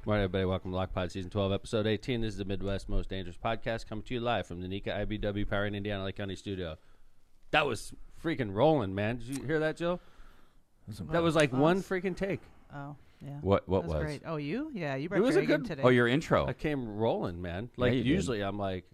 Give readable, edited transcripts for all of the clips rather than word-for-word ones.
Morning, everybody. Welcome to Lockpod Season 12, Episode 18. This is the Midwest Most Dangerous Podcast, coming to you live from the Nika IBW Power in Indiana Lake County studio. That was freaking rolling, man. Did you hear that, Jill? That was like one freaking take. Oh, yeah. What was? Great. Oh, you? Yeah, you brought It was your a good today. Oh, your intro. I came rolling, man. Like, Yeah, usually I'm like...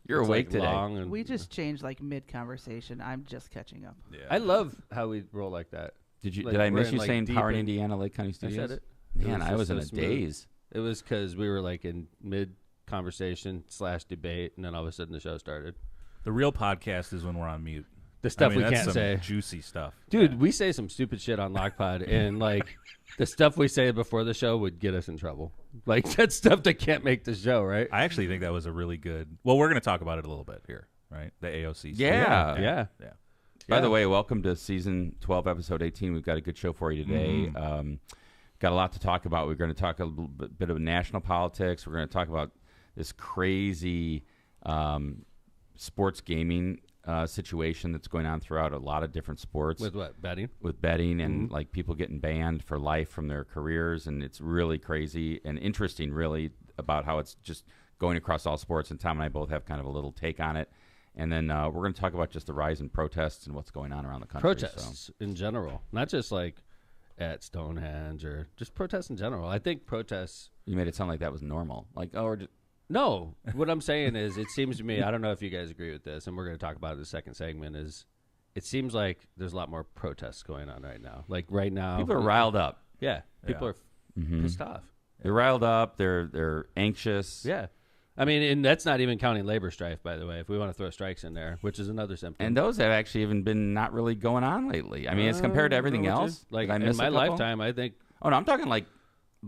You're awake like today. Long and We just changed like mid-conversation. I'm just catching up. Yeah. I love how we roll like that. Did Like, I miss we're you in, saying like, Power in deep Indiana Lake County I Studios? said it. Man, I was in a daze. It was because we were like in mid-conversation / debate, and then all of a sudden the show started. The real podcast is when we're on mute. The stuff that's we can't some say. Juicy stuff. Dude, we say some stupid shit on Lockpod, and like the stuff we say before the show would get us in trouble. Like that's stuff that can't make the show, right? I actually think that was a really good... Well, we're going to talk about it a little bit here, right? The AOC stuff. Yeah. Yeah. By the way, welcome to Season 12, Episode 18. We've got a good show for you today. Got a lot to talk about. We're going to talk a little bit of national politics. We're going to talk about this crazy sports gaming situation that's going on throughout a lot of different sports. With what? Betting? With betting and like people getting banned for life from their careers. And it's really crazy and interesting, really, about how it's just going across all sports. And Tom and I both have kind of a little take on it. And then we're going to talk about just the rise in protests and what's going on around the country. Protests in general, not just like at Stonehenge or just protests in general. I think protests... You made it sound like that was normal. Like, oh, we're just... No, what I'm saying is it seems to me, I don't know if you guys agree with this, and we're going to talk about it in the second segment, is it seems like there's a lot more protests going on right now. Like right now... People are riled up. Yeah. People are pissed off. They're riled up. They're anxious. Yeah. I mean, and that's not even counting labor strife, by the way, if we want to throw strikes in there, which is another symptom. And those have actually even been not really going on lately. I mean, as compared to everything else. Like, Did I in miss my a couple? lifetime, I think... Oh, no, I'm talking like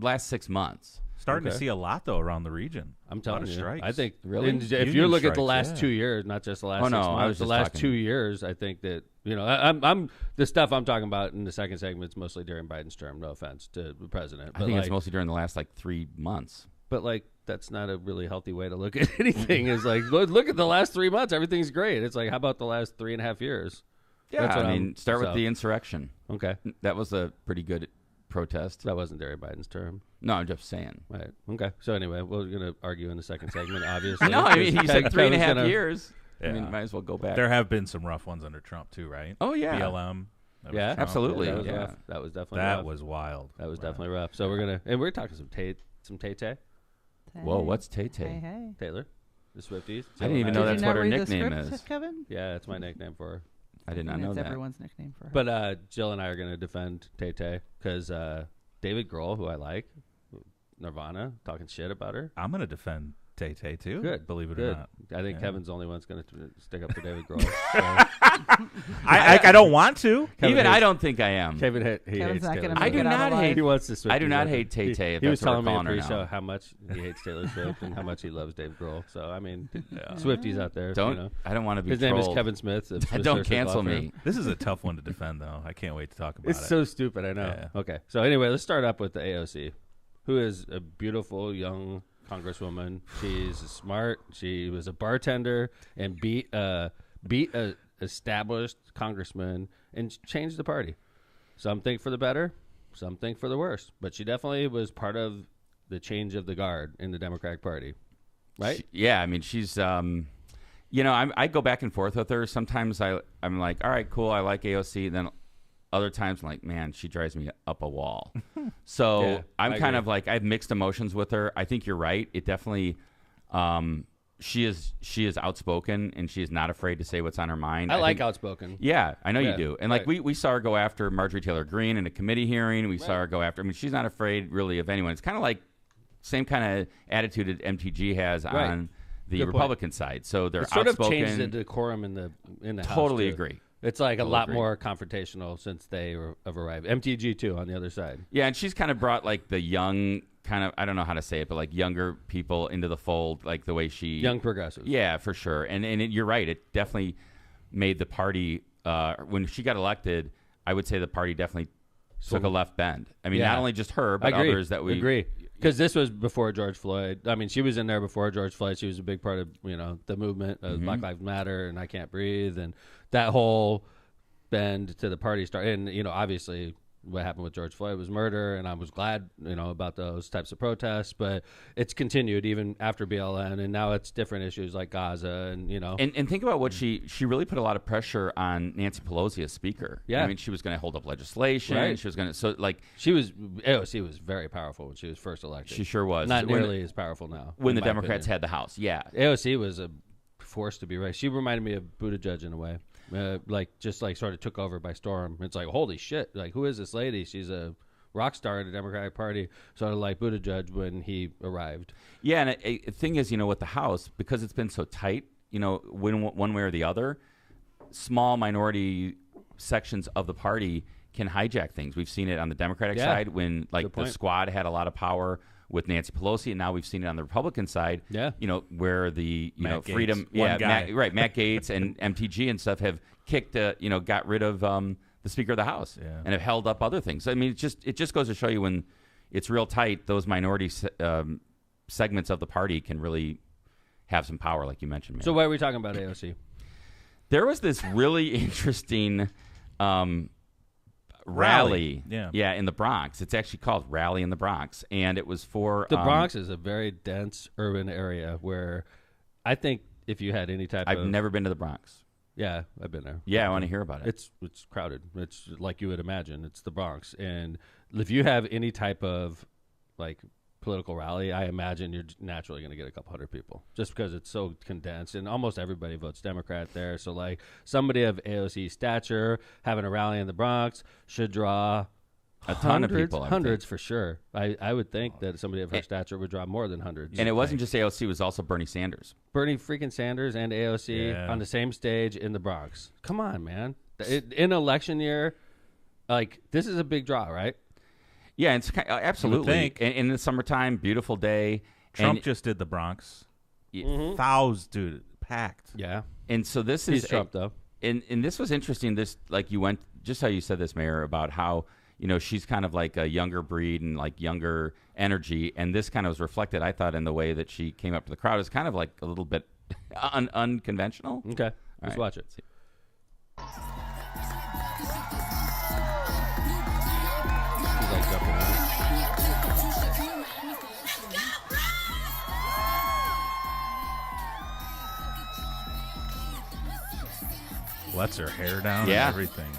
last 6 months. Starting to see a lot, though, around the region. I'm telling you. Strikes. I think, Really? if Union you look at the strikes, last 2 years, not just the last 6 no, months, I was the just last talking- 2 years, I think that, you know, I'm the stuff I'm talking about in the second segment is mostly during Biden's term, no offense to the president. But I think like, it's mostly during the last like 3 months. But like, that's not a really healthy way to look at anything. Is like, look at the last 3 months, everything's great. It's like, how about the last 3.5 years? Yeah, That's what I mean, start with the insurrection. Okay. That was a pretty good protest. That wasn't during Biden's term. No, I'm just saying. Right. Okay. So anyway, we're going to argue in the second segment, obviously. No, I mean, he said 3.5 gonna- years. I Yeah. mean, might as well go back. There have been some rough ones under Trump, too, right? Oh, yeah. BLM. That was Yeah, Trump. absolutely. That was Yeah. rough. That was definitely That rough. was wild. That was Wow. definitely rough. So we're talking some Tay-Tay. Whoa, what's Tay-Tay? Hey, hey. Taylor, the Swifties. I didn't even know Did that's you what not her read the nickname script, is. Kevin? Yeah, that's my nickname for her. I did not And know it's that. everyone's nickname for her. But Jill and I are going to defend Tay-Tay because David Grohl, who I like, Nirvana, talking shit about her. I'm going to defend Tay-Tay, too. Good. Believe it Good. or not. I think Yeah. Kevin's the only one's going to stick up for David Grohl. So, I don't want to. Kevin Even hates- I don't think I am. Kevin he Kevin's hates not Taylor gonna Swift. I do make it out not alive. hate. He wants to Swifties. I do not record. hate Tay-Tay, if He was that's what telling we're me calling her pre-show now. how much he hates Taylor Swift and how much he loves Dave Grohl. So I mean, Yeah. Swifties out there. Don't. You know. I don't want to be His trolled. name is Kevin Smith. of Swiss Don't Surf cancel Law Firm. me. This is a tough one to defend, though. I can't wait to talk about It's it. so stupid, I know. Yeah. Okay, so anyway, let's start up with the AOC, who is a beautiful young congresswoman. She's smart. She was a bartender and beat a established congressman and changed the party. Some think for the better, some think for the worse. But she definitely was part of the change of the guard in the Democratic Party, right? Yeah, I mean, she's, you know, I go back and forth with her. Sometimes I'm like, all right, cool, I like AOC. Then other times I'm like, man, she drives me up a wall. So Yeah, I'm I kind agree. of like, I have mixed emotions with her. I think you're right. It definitely, she is outspoken and she is not afraid to say what's on her mind. I like think- outspoken. Yeah, I know Yeah, you do. And like right. we saw her go after Marjorie Taylor Greene in a committee hearing. We saw her go after, I mean, she's not afraid really of anyone. It's kind of like same kind of attitude that MTG has Right. on the Good point. Republican side. So they're It sort outspoken. of changed the decorum in the House. Totally too. agree. It's like a Totally lot agree. more confrontational since they have arrived. MTG too on the other side. Yeah, and she's kind of brought like the young kind of, I don't know how to say it, but like younger people into the fold, like the way she Young progressives. Yeah, for sure. And you're right. It definitely made the party when she got elected. I would say the party definitely took a left bend. I mean, Yeah. not only just her, but I agree. others that we agree. Because this was before George Floyd. I mean, she was in there before George Floyd. She was a big part of, you know, the movement of Black Lives Matter and I Can't Breathe and that whole bend to the party start. And, you know, obviously what happened with George Floyd was murder, and I was glad, about those types of protests. But it's continued even after BLN, and now it's different issues like Gaza, and And think about what she really put a lot of pressure on Nancy Pelosi as Speaker. Yeah. I mean, she was going to hold up legislation. Right. She was going to AOC was very powerful when she was first elected. She sure was. Not nearly as powerful now. When in the my Democrats opinion. had the House. Yeah. AOC was a force to be raised. She reminded me of Buttigieg in a way. Sort of took over by storm. It's like, holy shit, like, who is this lady? She's a rock star in the Democratic Party, sort of like Buttigieg when he arrived. Yeah, and the thing is, with the House, because it's been so tight, when one way or the other, small minority sections of the party can hijack things. We've seen it on the Democratic side when, like, the Squad had a lot of power with Nancy Pelosi, and now we've seen it on the Republican side. Yeah. Where the Matt Gaetz, freedom, one guy. Matt Gaetz and MTG and stuff have kicked, got rid of the Speaker of the House and have held up other things. I mean, it just goes to show you when it's real tight, those minority segments of the party can really have some power, like you mentioned. Man. So why are we talking about AOC? There was this really interesting rally. Yeah, in the Bronx. It's actually called Rally in the Bronx, and it was for The Bronx is a very dense urban area where I think if you had any type I've of... never been to the Bronx. Yeah, I've been there. Yeah, I want to hear about it. It's crowded. It's like you would imagine. It's the Bronx. And if you have any type of, like, political rally, I imagine you're naturally going to get a couple hundred people just because it's so condensed, and almost everybody votes Democrat there. So, like, somebody of AOC stature having a rally in the Bronx should draw a ton of people. Hundreds for sure. I would think that somebody of her stature would draw more than hundreds. And it wasn't just AOC; it was also Bernie Sanders. Bernie freaking Sanders and AOC on the same stage in the Bronx. Come on, man! In election year, like, this is a big draw, right? Yeah, it's absolutely. In the summertime, beautiful day. Trump just did the Bronx. Thousands, dude, packed. Yeah. And so this He's is Trump, though. And this was interesting. This, like, you went just how you said this, Mayor, about how she's kind of like a younger breed and like younger energy, and this kind of was reflected, I thought, in the way that she came up to the crowd. It's kind of like a little bit unconventional. Okay, let's watch it. Lets her hair down Yeah. and everything.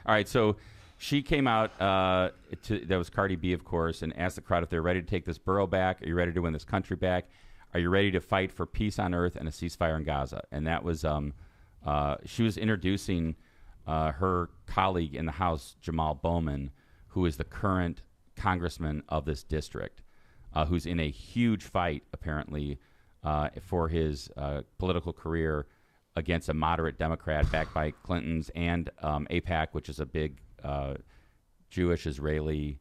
All right, so she came out, that was Cardi B, of course, and asked the crowd if they're ready to take this borough back. Are you ready to win this country back? Are you ready to fight for peace on earth and a ceasefire in Gaza? And that was, she was introducing her colleague in the House, Jamal Bowman, who is the current congressman of this district, who's in a huge fight, apparently, for his political career against a moderate Democrat backed by Clinton's and AIPAC, which is a big Jewish-Israeli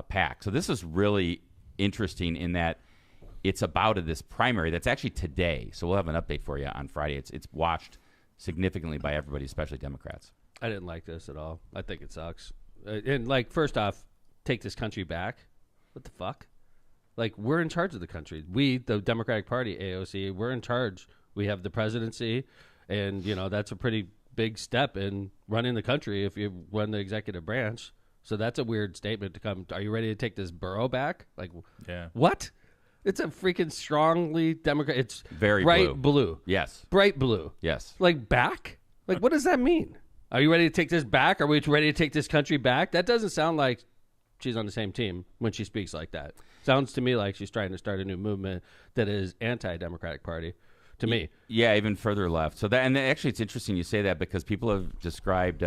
PAC. So this is really interesting in that it's about this primary that's actually today. So we'll have an update for you on Friday. It's watched significantly by everybody, especially Democrats. I didn't like this at all. I think it sucks. And, like, first off, take this country back. What the fuck? Like, we're in charge of the country. We, the Democratic Party, AOC, we're in charge. We have the presidency, and, that's a pretty big step in running the country if you run the executive branch. So that's a weird statement to come. Are you ready to take this borough back? Like, what? It's a freaking strongly Democrat. It's very bright blue. Yes. Bright blue. Yes. Like, back? Like, what does that mean? Are you ready to take this back? Are we ready to take this country back? That doesn't sound like she's on the same team when she speaks like that. Sounds to me like she's trying to start a new movement that is anti-Democratic Party. To me. Yeah, even further left. So that, and actually it's interesting you say that because people have described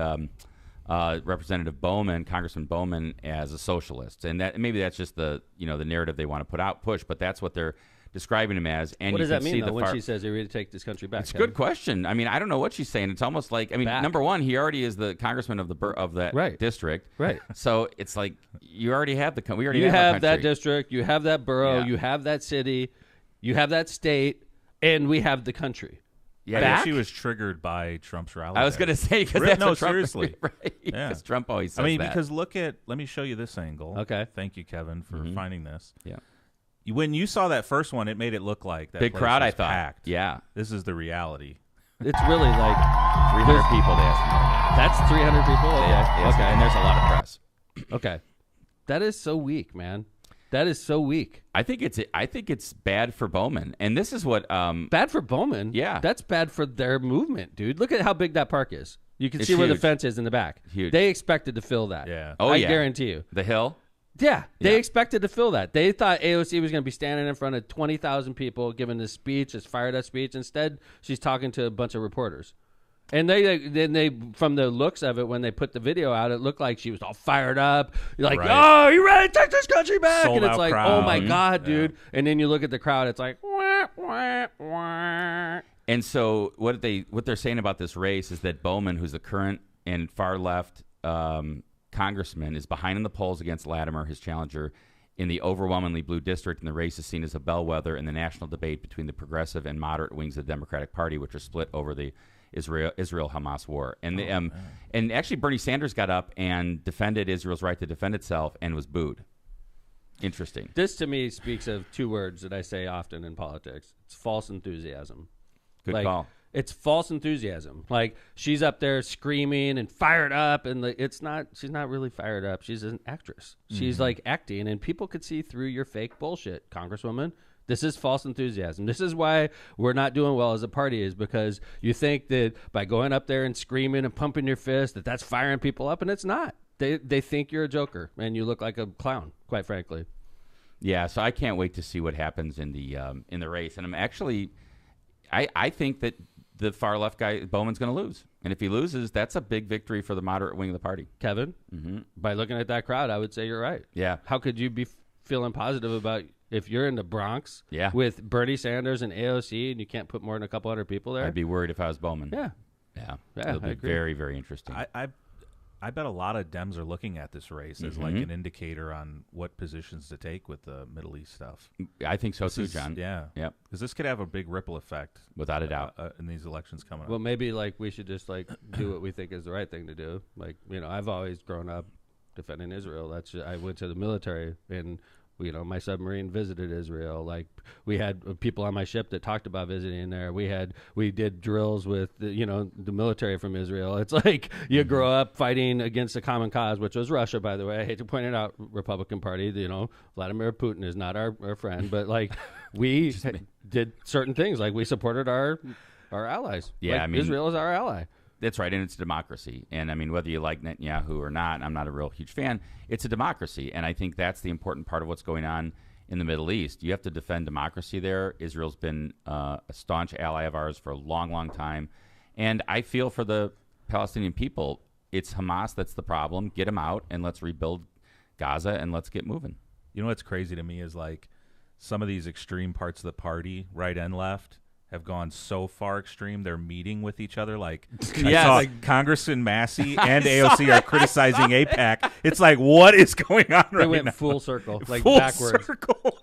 Representative Bowman, Congressman Bowman, as a socialist, and that maybe that's just the the narrative they want to push, but that's what they're describing him as. And what does that mean though, when she says, "Are you ready to take this country back"? It's a good question. I mean, I don't know what she's saying. It's almost like, I mean, number one, he already is the congressman of that district, right? So it's like you already have we already have that district, you have that borough, you have that city, you have that state. And we have the country. Yeah, I back? think she was triggered by Trump's rally. I was going to say because that's no, what Trump, seriously, right? Yeah. Because Trump always says I mean, that. because let me show you this angle. Okay. Thank you, Kevin, for finding this. Yeah. When you saw that first one, it made it look like that Big place crowd, I was thought. packed. Yeah. This is the reality. It's really like 300 people, they asked me. that's 300 people. Okay. Yeah, Okay. And there's a lot of press. Okay. That is so weak, man. That is so weak. I think it's bad for Bowman. And this is what Bad for Bowman. Yeah. That's bad for their movement, dude. Look at how big that park is. You can It's see where the huge. fence is in the back. Huge. They expected to fill that. Yeah. Oh, I yeah. guarantee you. the Hill. Yeah, they Yeah. expected to fill that. They thought AOC was going to be standing in front of 20,000 people giving this speech, this fired up speech. Instead, she's talking to a bunch of reporters. And they from the looks of it, when they put the video out, it looked like she was all fired up. You're like, Right. oh, you ready to take this country back? Sold and it's out like, crowd. oh my God, Yeah. dude. And then you look at the crowd, it's like, wah, wah, wah. And so what they're saying about this race is that Bowman, who's the current and far left congressman, is behind in the polls against Latimer, his challenger, in the overwhelmingly blue district, and the race is seen as a bellwether in the national debate between the progressive and moderate wings of the Democratic Party, which are split over the Israel-Hamas war. And and actually Bernie Sanders got up and defended Israel's right to defend itself and was booed. Interesting. This to me speaks of two words that I say often in politics. It's false enthusiasm. Good Like, call. It's false enthusiasm. Like she's up there screaming and fired up, and she's not really fired up. She's an actress. She's like acting, and people could see through your fake bullshit, Congresswoman. This is false enthusiasm. This is why we're not doing well as a party, is because you think that by going up there and screaming and pumping your fist that's firing people up, and it's not. They think you're a joker, and you look like a clown, quite frankly. Yeah, so I can't wait to see what happens in the race. And I'm actually, I think that the far left guy Bowman's going to lose, and if he loses, that's a big victory for the moderate wing of the party. Kevin, by looking at that crowd, I would say you're right. Yeah. How could you be feeling positive about if you're in the Bronx Yeah. with Bernie Sanders and AOC and you can't put more than a couple hundred people there? I'd be worried if I was Bowman. Yeah. Yeah. Yeah, It'll I be agree. very, very interesting. I bet a lot of Dems are looking at this race as like an indicator on what positions to take with the Middle East stuff. I think so too, John. Yeah. Yep. Because this could have a big ripple effect Without a doubt. in these elections coming Well, up. maybe like we should just like do what we think is the right thing to do. Like, I've always grown up defending Israel. I went to the military, and my submarine visited Israel. Like, we had people on my ship that talked about visiting there. We did drills with the military from Israel. It's like you grow up fighting against a common cause, which was Russia, by the way. I hate to point it out, Republican Party. Vladimir Putin is not our friend, but like we did certain things. Like we supported our allies. Yeah, Like, I mean- Israel is our ally. That's right, and it's a democracy. And, I mean, whether you like Netanyahu or not, I'm not a real huge fan, it's a democracy. And I think that's the important part of what's going on in the Middle East. You have to defend democracy there. Israel's been a staunch ally of ours for a long, long time. And I feel for the Palestinian people, it's Hamas that's the problem. Get them out, and let's rebuild Gaza, and let's get moving. You know what's crazy to me is like some of these extreme parts of the party, right and left, have gone so far extreme. They're meeting with each other. Like, I Yes. saw Congressman Massey and AOC are criticizing AIPAC. It's like, what is going on They right went now? full circle, like Full backwards. circle.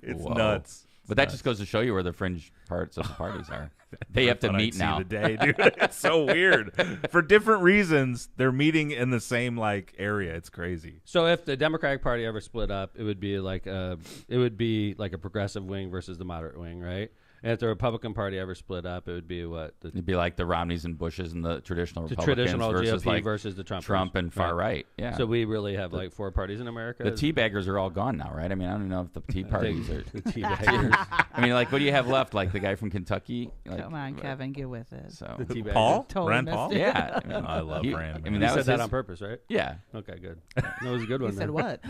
It's Whoa. nuts. But that just goes to show you where the fringe parts of the parties are. They have to Thought I'd meet see now. the day, dude. It's so weird. For different reasons, they're meeting in the same like area. It's crazy. So if the Democratic Party ever split up, it would be like a progressive wing versus the moderate wing, right? And if the Republican Party ever split up, it would be what? It'd be like the Romneys and Bushes and the traditional The Republicans traditional versus GOP like versus the Trumpers. Trump and far right. Yeah. So we really have like four parties in America. the teabaggers are all gone now, right? I mean, I don't know if the tea parties are. The teabaggers. I mean, like, what do you have left? Like the guy from Kentucky? Like, Come on, Kevin, get with it. So The teabaggers. Paul? Totally Rand missed Paul? it. yeah, I love Rand. I mean, You that said was that his- on purpose, right? Yeah. Okay, good. That was a good one. He said then. what?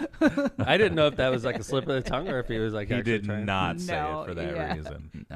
I didn't know if that was like a slip of the tongue or if he was like He actually did trying. not say No, it for that yeah. reason.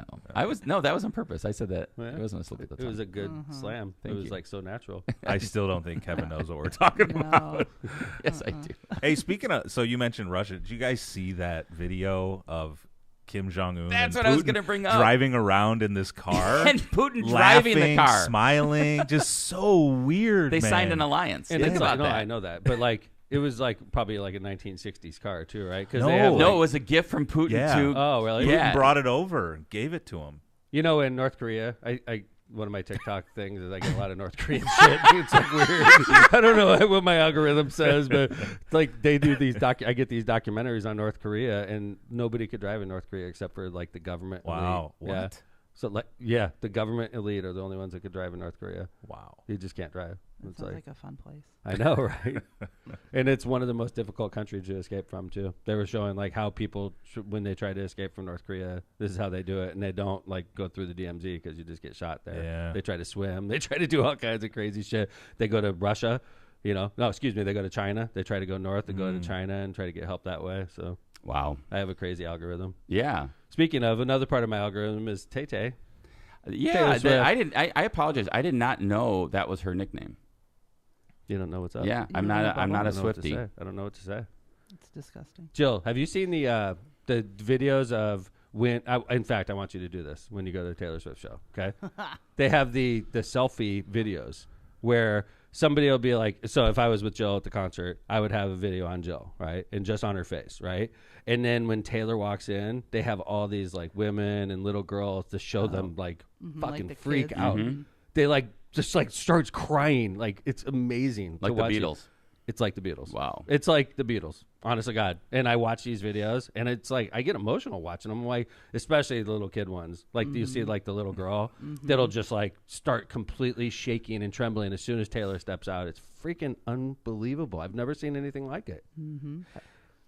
No, that was on purpose. I said that. Yeah. It wasn't a slip of the It tongue. was a good slam. Thank it was you. like so natural. I still don't think Kevin knows what we're talking about. No. Yes, I do. Hey, speaking of, so you mentioned Russia. Did you guys see that video of Kim Jong Un? That's and what I was Putin gonna bring up. Driving around in this car, And Putin laughing, driving the car. smiling, just so weird. They man. signed an alliance. And Think it's about like, no, that. I know that, but like it was like probably like a 1960s car too, right? Because No. they have No, it like, was a gift from Putin Yeah. to. oh really? Yeah. Putin brought it over and gave it to him. You know, in North Korea, I one of my TikTok things is I get a lot of North Korean shit. It's like weird. I don't know what my algorithm says, but like they do these I get these documentaries on North Korea, and nobody could drive in North Korea except for like the government. Wow. Elite. Yeah. What? So like, yeah, the government elite are the only ones that could drive in North Korea. Wow. You just can't drive. That It's sounds like a fun place. I know, right? And it's one of the most difficult countries to escape from, too. They were showing, like, how people, when they try to escape from North Korea, this is how they do it. And they don't, like, go through the DMZ because you just get shot there. Yeah. They try to swim. They try to do all kinds of crazy shit. They go to Russia, they go to China. They try to go north and go to China and try to get help that way. So, Wow. I have a crazy algorithm. Yeah. Speaking of, another part of my algorithm is Tay-Tay. Yeah. I apologize. I did not know that was her nickname. You don't know what's up? Yeah. You I'm don't know not. I'm about not a I don't know what to Swiftie. say. I don't know what to say. It's disgusting. Jill, have you seen the videos of when? In fact, I want you to do this when you go to the Taylor Swift show. Okay, they have the selfie videos where somebody will be like, so if I was with Jill at the concert, I would have a video on Jill, right, and just on her face, right, and then when Taylor walks in, they have all these like women and little girls to show them like fucking like the freak kids. out. They like just like starts crying, like it's amazing. Like to the watch it. Beatles. It's like the Beatles. Wow. It's like the Beatles, honest to God. And I watch these videos, and it's like I get emotional watching them. Like, especially the little kid ones. Like, do you see like the little girl that'll just like start completely shaking and trembling as soon as Taylor steps out? It's freaking unbelievable. I've never seen anything like it.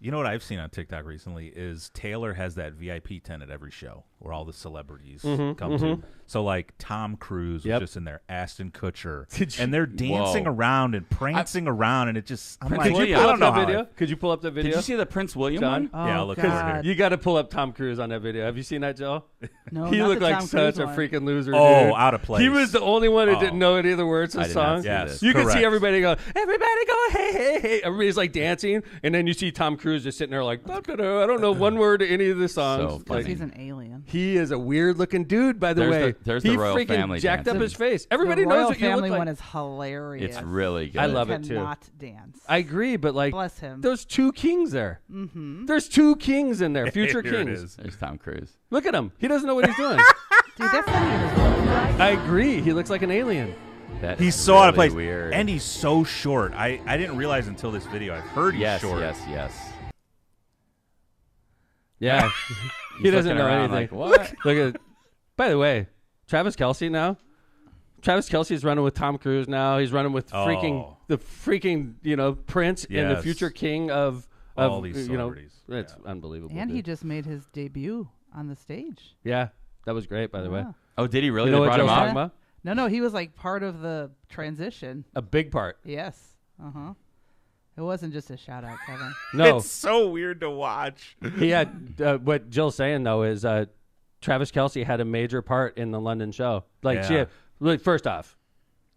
You know what I've seen on TikTok recently is Taylor has that VIP tent at every show where all the celebrities come to. So like Tom Cruise was just in there, Ashton Kutcher, and they're dancing around and prancing around, and it just I'm like, Could you I pull don't up know that how video? I- Could you pull up the video? Did you see the Prince William John? one? Yeah, I'll look for it here. God. You got to pull up Tom Cruise on that video. Have you seen that, Jill? No, He not looked the like Tom such Cruise a one. freaking loser. Oh, dude. out of place. He was the only one who Oh. didn't know any of the words to I the did not song. see Yes. this. You can see Correct. everybody go, everybody go, hey, hey, hey. Everybody's like dancing, and then you see Tom Cruise just sitting there like, da-da-da. I don't know one word to any of the songs. So Like, funny. He's an alien. he is a weird looking dude, by the There's way. there's he the royal freaking family jacked dancing. up his face. Everybody the knows Royal what you look Family like. one is hilarious. It's really good. I love it too. Cannot dance. I agree, but like, Bless him. there's two kings there. There's two kings in there, future Here it kings. is. There's Tom Cruise. Look at him. He doesn't know what he's doing. Dude, that's not even his voice. I agree. He looks like an alien. That He's is so out of really place, Weird. and he's so short. I didn't realize until this video. I've heard he's yes, short. yes. Yeah. he He's doesn't looking know around anything. like, what? Look at. By the way, Travis Kelce now. Travis Kelce's running with Tom Cruise now. He's running with the freaking Prince and the Yes. future king of All these you know. celebrities. It's Yeah. unbelievable. And he dude. just made his debut on the stage. Yeah, that was great. By the way, Yeah. Oh, did he really? you know They what brought him Joe's out? talking about? No, he was like part of the transition. A big part. Yes. It wasn't just a shout out, Kevin. No, It's so weird to watch. he had what Jill's saying though is Travis Kelce had a major part in the London show. Like she Yeah. had, look, first off,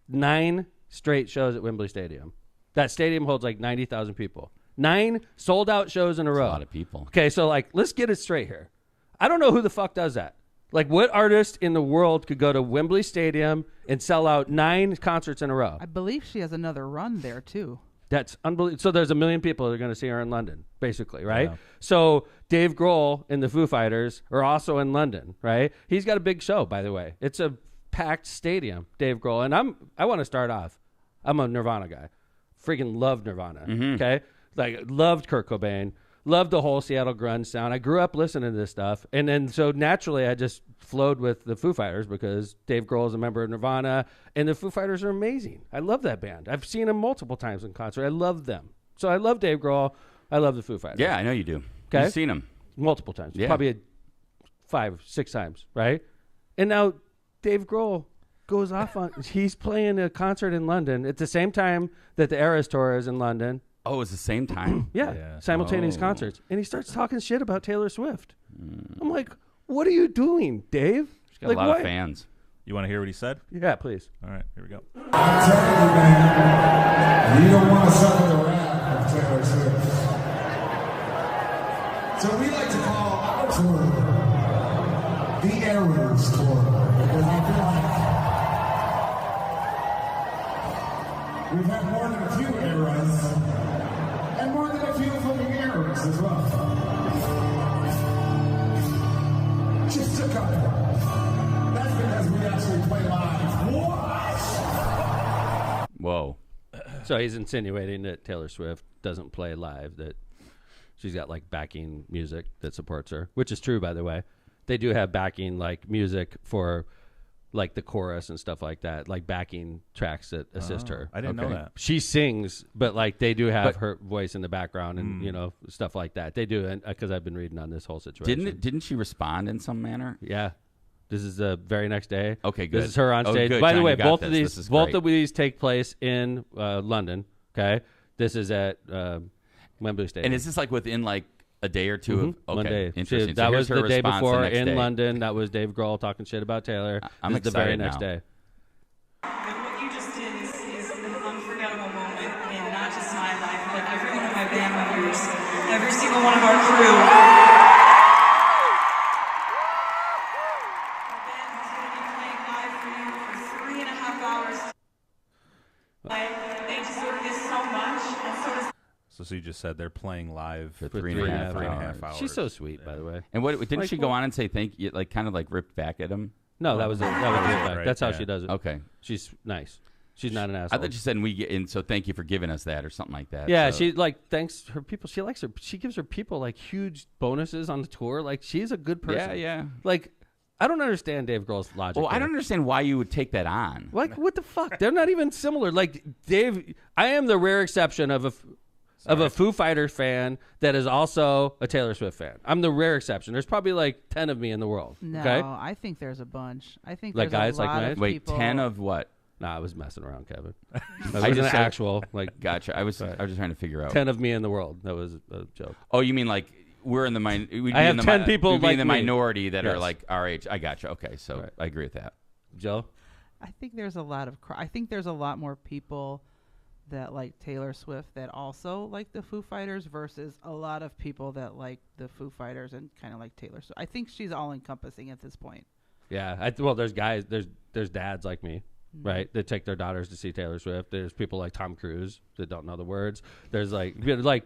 9 straight shows at Wembley Stadium. That stadium holds like 90,000 people. 9 sold out shows in a That's row. a lot of people. Okay, so like let's get it straight here. I don't know who the fuck does that. Like what artist in the world could go to Wembley Stadium and sell out 9 concerts in a row? I believe she has another run there too. That's unbelievable. So there's 1 million people that are going to see her in London, basically, right? Yeah. So Dave Grohl and the Foo Fighters are also in London, right? He's got a big show, by the way. It's a packed stadium, Dave Grohl. And I want to start off. I'm a Nirvana guy. Freaking love Nirvana, okay? Like, loved Kurt Cobain. Loved the whole Seattle grunge sound. I grew up listening to this stuff. And then so naturally I just flowed with the Foo Fighters because Dave Grohl is a member of Nirvana. And the Foo Fighters are amazing. I love that band. I've seen them multiple times in concert. I love them. So I love Dave Grohl. I love the Foo Fighters. Yeah, I know you do. Okay. You've seen him. Multiple times. Yeah. Probably 5, 6 times, right? And now Dave Grohl goes off on... He's playing a concert in London at the same time that the Eras Tour is in London. Oh, it's the same time. Yeah, simultaneous Oh. concerts. And he starts talking shit about Taylor Swift. I'm like, what are you doing, Dave? He's got Like, a lot why- of fans. You want to hear what he said? Yeah, please. All right, here we go. I'm telling you, man, you don't want to suffer the wrath of Taylor Swift. So we like to call our tour the Eras Tour. Because I feel like we've had more than a few eras, and more than a few fucking eras as well. Just a couple. That's because we actually play live. So he's insinuating that Taylor Swift doesn't play live, that she's got like backing music that supports her, which is true, by the way. They do have backing like music for like the chorus and stuff like that, like backing tracks that assist her. I didn't know that. She sings, but like they do have her voice in the background and you know, stuff like that. They do, because I've been reading on this whole situation. Didn't she respond in some manner? Yeah. This is the very next day. Okay, good. This is her on stage. Good, By the John, way, you got both this. of these take place in London. Okay, this is at Wembley Stadium. And is this like within like a day or two? Of, okay, One day. interesting. That so was her the day response before the next in day. London. That was Dave Grohl talking shit about Taylor. I'm this is the very excited next now. day. What you just did is an unforgettable moment in not just my life, but every one of my band members, every single one of our crew. Our band is going to be playing live for you for 3.5 hours. They deserve this so much, and so does. So you just said they're playing live For For 3.5 hours. She's so sweet, by the way. And what didn't Like, she go on and say thank you, like kind of like ripped back at him? No, that was it. Right, That's how yeah. she does it. Okay, She's nice. She's not an I asshole. thought you said we get in. So thank you for giving us that or something like that. Yeah, so. she like thanks her people. She likes her. She gives her people like huge bonuses on the tour. Like she's a good person. Yeah. Like I don't understand Dave Grohl's logic. Well, I there. don't understand why you would take that on. Like what the fuck? They're not even similar. Like Dave, I am the rare exception of a Foo Fighters fan that is also a Taylor Swift fan. I'm the rare exception. There's probably like 10 of me in the world. No, Okay. I think there's a bunch. I think Like there's guys a like lot me? of Wait, people. 10 of what? Nah, I was messing around, Kevin. That I wasn't just said- actual. Like Gotcha. I was just trying to figure out. 10 of me in the world. That was a joke. Oh, you mean like we're in the I have 10 people we'd be like in the me. minority that are Yes. like our age. I gotcha. Okay, so Right. I agree with that. Joe? I think there's a lot of. I think there's a lot more people that like Taylor Swift that also like the Foo Fighters versus a lot of people that like the Foo Fighters and kind of like Taylor Swift. I think she's all encompassing at this point. Yeah. Well, there's guys, there's dads like me, right? That take their daughters to see Taylor Swift. There's people like Tom Cruise that don't know the words. There's like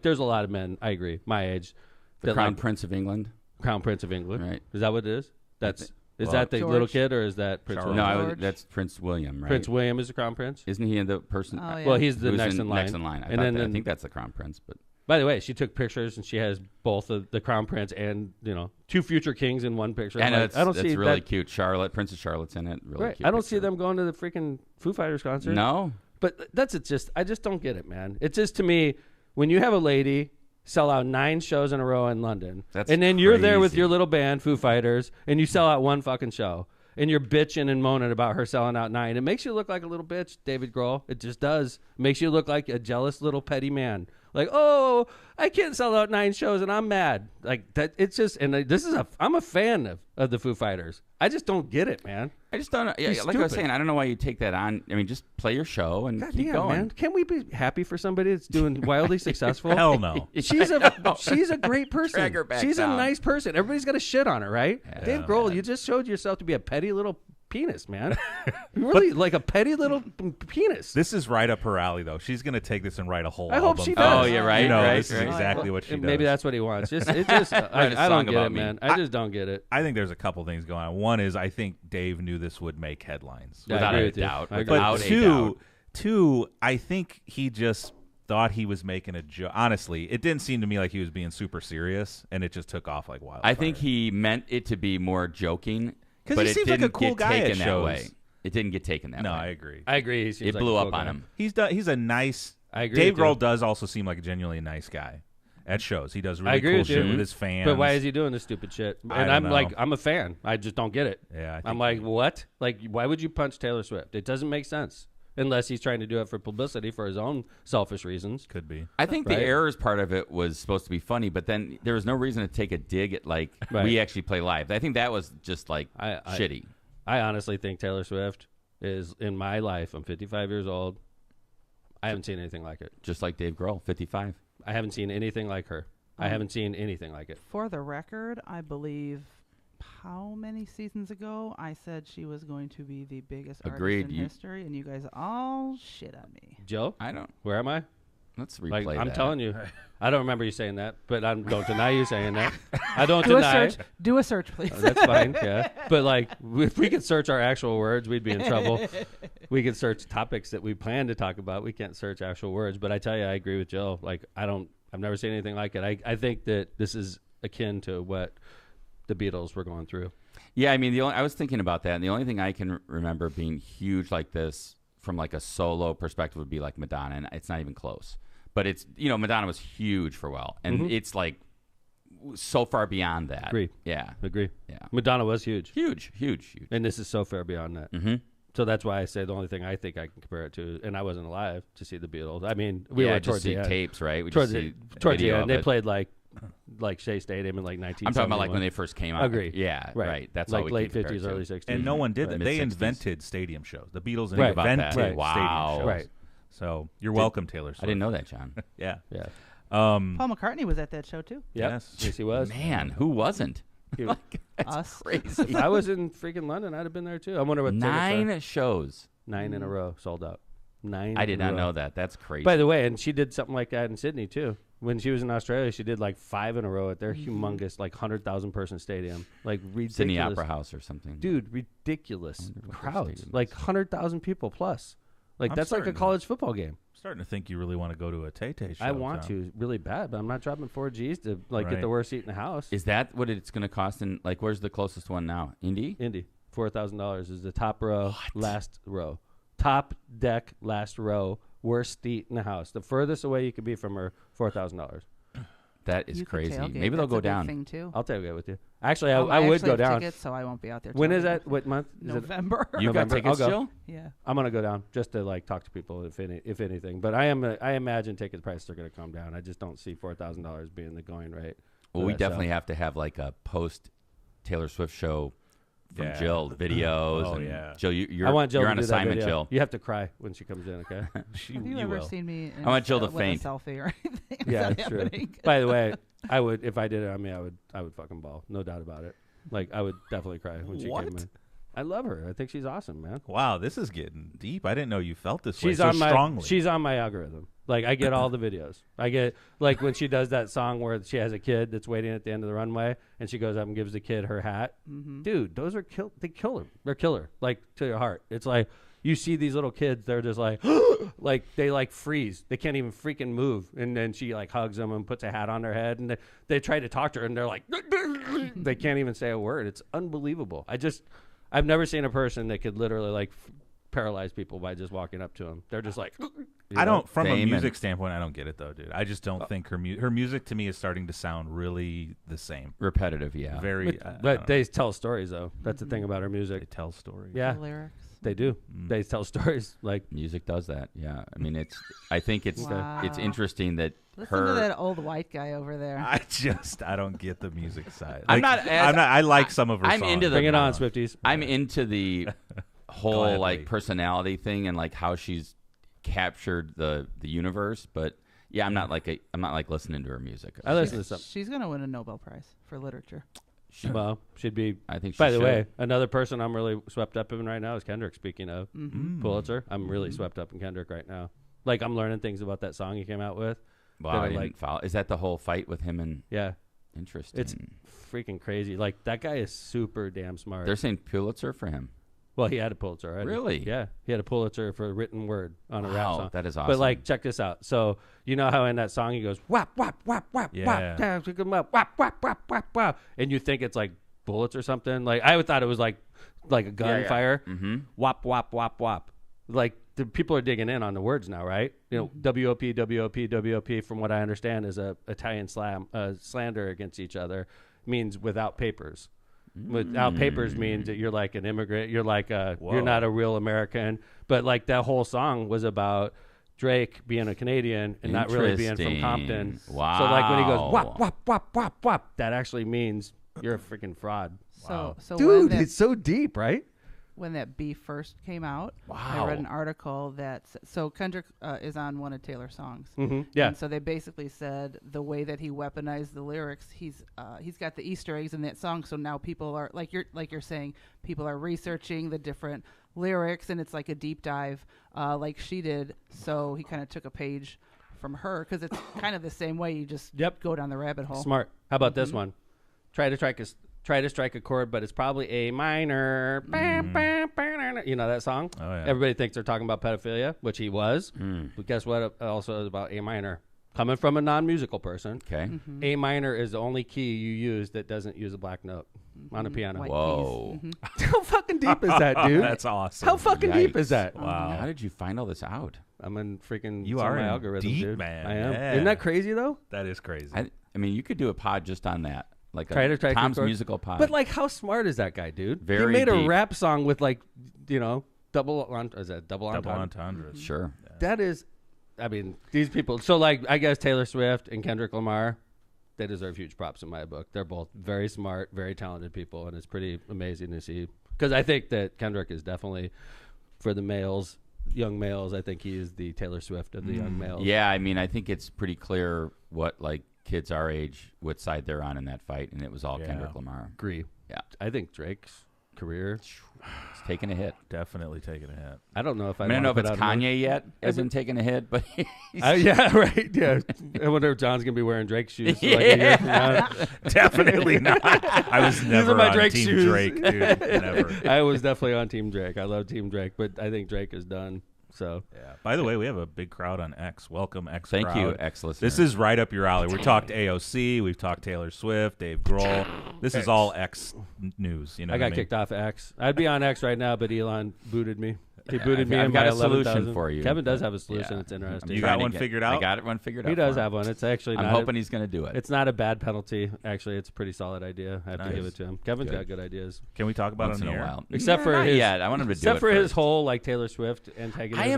there's a lot of men, I agree, my age. The that Crown like Prince of England. Crown Prince of England. Right. Is that what it is? Is well, that the George. little kid or is that Prince Charles. William? No, George. that's Prince William, right? Prince William is the Crown Prince? Isn't he the person? Oh, yeah. Well, he's the who's next in line. Next in line. I, And thought then- that. I think that's the Crown Prince, but By the way, she took pictures and she has both of the Crown Prince and, two future kings in one picture. I know Like, I don't that's see really that. cute. Charlotte, Princess Charlotte's in it. Really Right. cute. I don't see picture. them going to the freaking Foo Fighters concert. No. But I just don't get it, man. It's just to me, when you have a lady sell out 9 shows in a row in London, That's and then you're there with crazy. your little band, Foo Fighters, and you sell out one fucking show, and you're bitching and moaning about her selling out 9. It makes you look like a little bitch, David Grohl. It just does. It makes you look like a jealous little petty man. Like, oh, I can't sell out 9 shows and I'm mad. Like that. It's just, and I'm a fan of the Foo Fighters. I just don't get it, man. I just don't. Yeah, He's like I was stupid. saying, I don't know why you take that on. I mean, just play your show and God keep damn, going. man. Can we be happy for somebody that's doing wildly successful? Hell no. She's a great person. Drag her back She's down. a nice person. Everybody's got to shit on her, right? Dave Yeah, Grohl, man. you just showed yourself to be a petty little penis, man. Really, like a petty little penis. This is right up her alley, though. She's going to take this and write a whole I hope album. she does. Oh, yeah, right. You know, right, this is right. exactly what she does. Maybe that's what he wants. It just Write a I song don't get about it, me. man. I just don't get it. I think there's a couple things going on. One is I think Dave knew this would make headlines. Yeah, I Without agree a with you. doubt. I agree. But Without a doubt. two, I think he just thought he was making a joke. Honestly, it didn't seem to me like he was being super serious, and it just took off like wildfire. I think he meant it to be more joking, 'Cause but he it seems like a didn't cool get guy at taken that shows. way. It didn't get taken that No, way. I agree. I agree. He seems It like blew a up cool on guy. him. He's a nice. I agree Dave with you. Grohl does also seem like a genuinely nice guy at shows. He does I really agree cool with you. shit with his fans. But why is he doing this stupid shit? I And don't I'm know. like, I'm a fan. I just don't get it. Yeah, I think I'm like, what? Like, why would you punch Taylor Swift? It doesn't make sense. Unless he's trying to do it for publicity for his own selfish reasons. Could be. I think Right. the errors part of it was supposed to be funny, but then there was no reason to take a dig at like Right. we actually play live. I think that was just like I- shitty. I honestly think Taylor Swift is, in my life, I'm 55 years old. I haven't seen anything like it. Just like Dave Grohl, 55. I haven't seen anything like her. I haven't seen anything like it. For the record, I believe how many seasons ago I said she was going to be the biggest Agreed. artist in history, and you guys all shit on me. Joe, I don't. where am I? Let's replay Like, that. I'm telling you, I don't remember you saying that, but I don't deny you saying that. I don't Do a deny. search. Do a search, please. That's fine, yeah. But like, if we could search our actual words, we'd be in trouble. We could search topics that we plan to talk about. We can't search actual words. But I tell you, I agree with Jill. Like, I've never seen anything like it. I think that this is akin to what the Beatles were going through. Yeah, I mean, I was thinking about that, and the only thing I can remember being huge like this from like a solo perspective would be like Madonna, and it's not even close. But it's, Madonna was huge for a while, and it's like so far beyond that. Agree. Yeah. Agree. Yeah. Madonna was huge. Huge. And this is so far beyond that. Mm-hmm. So that's why I say the only thing I think I can compare it to, and I wasn't alive to see the Beatles. I mean, we were just towards see the end. tapes, right? We Towards just the see end. They it. played like Shea Stadium in like 1971. I'm talking about like when they first came out. Agree. Yeah, right. That's like all we late can compare 50s, it to. early 60s. And no one did that. They Mid-60s. invented stadium shows. The Beatles Right. invented stadium Wow. shows. Right. So you're welcome, Taylor Swift. I didn't know that, John. Yeah. Yeah. Paul McCartney was at that show too. Yep. Yes. Yes, he was. Man, who wasn't? He- That's Us. crazy. If I was in freaking London, I'd have been there too. I wonder what tickets are. 9 shows. 9 in a row sold out. 9 I did in a not row. know that. That's crazy. By the way, and she did something like that in Sydney too. When she was in Australia, she did like 5 in a row at their humongous, like 100,000 person stadium. Like ridiculous. Sydney Opera House or something. Dude, ridiculous Wonder what crowds. their stadium like is. 100,000 people plus. Like I'm that's like a starting to- college football game. Starting to think you really want to go to a Tay-Tay show. I want Tom. to really bad, but I'm not dropping 4 G's to like get Right. the worst seat in the house. Is that what it's going to cost? In like, where's the closest one now? Indy? Indy, $4,000 is the top row, last row, top deck, last row, worst seat in the house. The furthest away you could be from her, $4,000. That is You could crazy. tailgate. Maybe they'll That's go a big down. thing too. I'll tailgate with you. Actually, I I would actually go have down. Tickets, so I won't be out there. When is tailgating. that? What month? Is it November. You got November. tickets I'll go. still? Yeah. I'm gonna go down just to like talk to people if anything. But I imagine ticket prices are gonna come down. I just don't see $4,000 being the going rate. Well, for we that definitely show. have to have like a post Taylor Swift show from Yeah. Jill videos. Oh, and yeah. Jill, I want Jill you're to on do that assignment, video. Jill. You have to cry when she comes in. Okay. Have you ever seen me? In I want Jill to with faint. a selfie or anything? Is Yeah, that true. happening? By the way, I would if I did it on me. I would fucking bawl. No doubt about it. Like I would definitely cry when she What? came in. I love her. I think she's awesome, man. Wow, this is getting deep. I didn't know you felt this She's way so on my strongly. she's on my algorithm. Like I get all the videos. I get like when she does that song where she has a kid that's waiting at the end of the runway and she goes up and gives the kid her hat. Dude, those are they kill her. They're killer. Like to your heart. It's like you see these little kids, they're just like like they like freeze. They can't even freaking move. And then she like hugs them and puts a hat on their head and they try to talk to her and they're like they can't even say a word. It's unbelievable. I've never seen a person that could literally like paralyze people by just walking up to them. They're just like I don't, from a Fame music and- standpoint, I don't get it though, dude. I just don't think her music to me is starting to sound really the same. Repetitive, yeah. Very, But they tell stories though. That's the thing about her they music. tell stories. Yeah, The lyrics. they do. They tell stories like Music does that. Yeah. I mean, I think it's Wow. interesting that Listen to that old white guy over there. I don't get the music side. I'm not as- I like some of her I'm songs. into the- bring it on, Swifties. I'm into the whole Gladly. like personality thing and like how she's captured the universe, but yeah, I'm not like listening to her music. I listen to some. She's gonna win a Nobel Prize for literature. Well, she'd be. I think. By she the should. way, another person I'm really swept up in right now is Kendrick. Speaking of Mm-hmm. Pulitzer, I'm really swept up in Kendrick right now. Like I'm learning things about that song he came out with. wow, that I are didn't like- follow. Is that the whole fight with him and Yeah, interesting? it's freaking crazy. Like that guy is super damn smart. They're saying Pulitzer for him. Well, he had a Pulitzer already. Really? Yeah, he had a Pulitzer for a written word on a rap Wow, song. that is awesome. But like, check this out. So you know how in that song he goes whap whap whap whap Yeah. whap, pick 'em up, whap whap whap whap whap, and you think it's like bullets or something. Like I would thought it was like a gunfire. Mm-hmm. Whap whap whap whap. Like the people are digging in on the words now, right? You know, WOP WOP WOP. From what I understand, is a Italian slander against each other. Means without papers. Without papers means that you're like an immigrant. You're like you're not a real American. But like that whole song was about Drake being a Canadian and not really being from Compton. Wow. So like when he goes whap whap whap whap whap, that actually means you're a freaking fraud. So Dude, it's so deep, right? when that beef first came out, Wow. I read an article that so Kendrick is on one of Taylor's songs. Yeah. And so they basically said the way that he weaponized the lyrics, he's got the Easter eggs in that song. So now people are like you're saying, people are researching the different lyrics, and it's like a deep dive, like she did. So he kind of took a page from her because it's kind of the same way. You just Yep. go down the rabbit hole. Smart. How about this one? Try to strike a chord, but it's probably A minor. You know that song? Oh, yeah. Everybody thinks they're talking about pedophilia, which he was. But guess what? It also is about A minor. Coming from a non-musical person, Okay. A minor is the only key you use that doesn't use a black note on a piano. White Whoa. keys. How fucking deep is that, dude? That's awesome. How fucking deep is Yikes. that? Wow. How did you find all this out? I'm in freaking. You it's in are my in algorithm, deep, dude. man. I am. Yeah. Isn't that crazy though? That is crazy. I mean, you could do a pod just on that, like Try to strike a Tom's chord. musical pod. But like, how smart is that guy, dude? He Very made a deep. rap song with like, double entendre. Double entendres. Sure. That is, I mean, these people. So like, I guess Taylor Swift and Kendrick Lamar, they deserve huge props in my book. They're both very smart, very talented people, and it's pretty amazing to see. Because I think that Kendrick is definitely, for the males, young males, I think he is the Taylor Swift of the young males. Yeah, I mean, I think it's pretty clear what like kids our age, what side they're on in that fight, and it was all Yeah. Kendrick Lamar. Agree. Yeah. I think Drake's career. It's taking a hit. Definitely taking a hit. I don't know if I don't know if it's Kanye yet, Is hasn't taken a hit, but Yeah, right. Yeah. I wonder if John's gonna be wearing Drake's shoes. For like a year from now. Definitely not. I was never are my on Drake Team shoes. Drake, dude. Never. I was definitely on Team Drake. I love Team Drake, but I think Drake is done. So Yeah. By the way, we have a big crowd on X. Welcome, X thank crowd. you, ex-listeners. This is right up your alley. We talked AOC. We've talked Taylor Swift, Dave Grohl. This is all X news. You know, I got what I mean? kicked off X. I'd be on X right now, but Elon booted me. He booted me. I've in got my a solution 11,000. for you. Kevin does have a solution. Yeah. It's interesting. You Trying got to one figured out? I got one figured out. He does for him. have one. It's actually I'm not. hoping he's going to do it. It's not a bad penalty. Actually, it's a pretty solid idea. I have to Nice. give it to him. Kevin's Good. got good ideas. Can we talk about Once it on in the a air? while. Except for Not his- yet. I want him to do Except it for his first. whole like Taylor Swift antagonism. I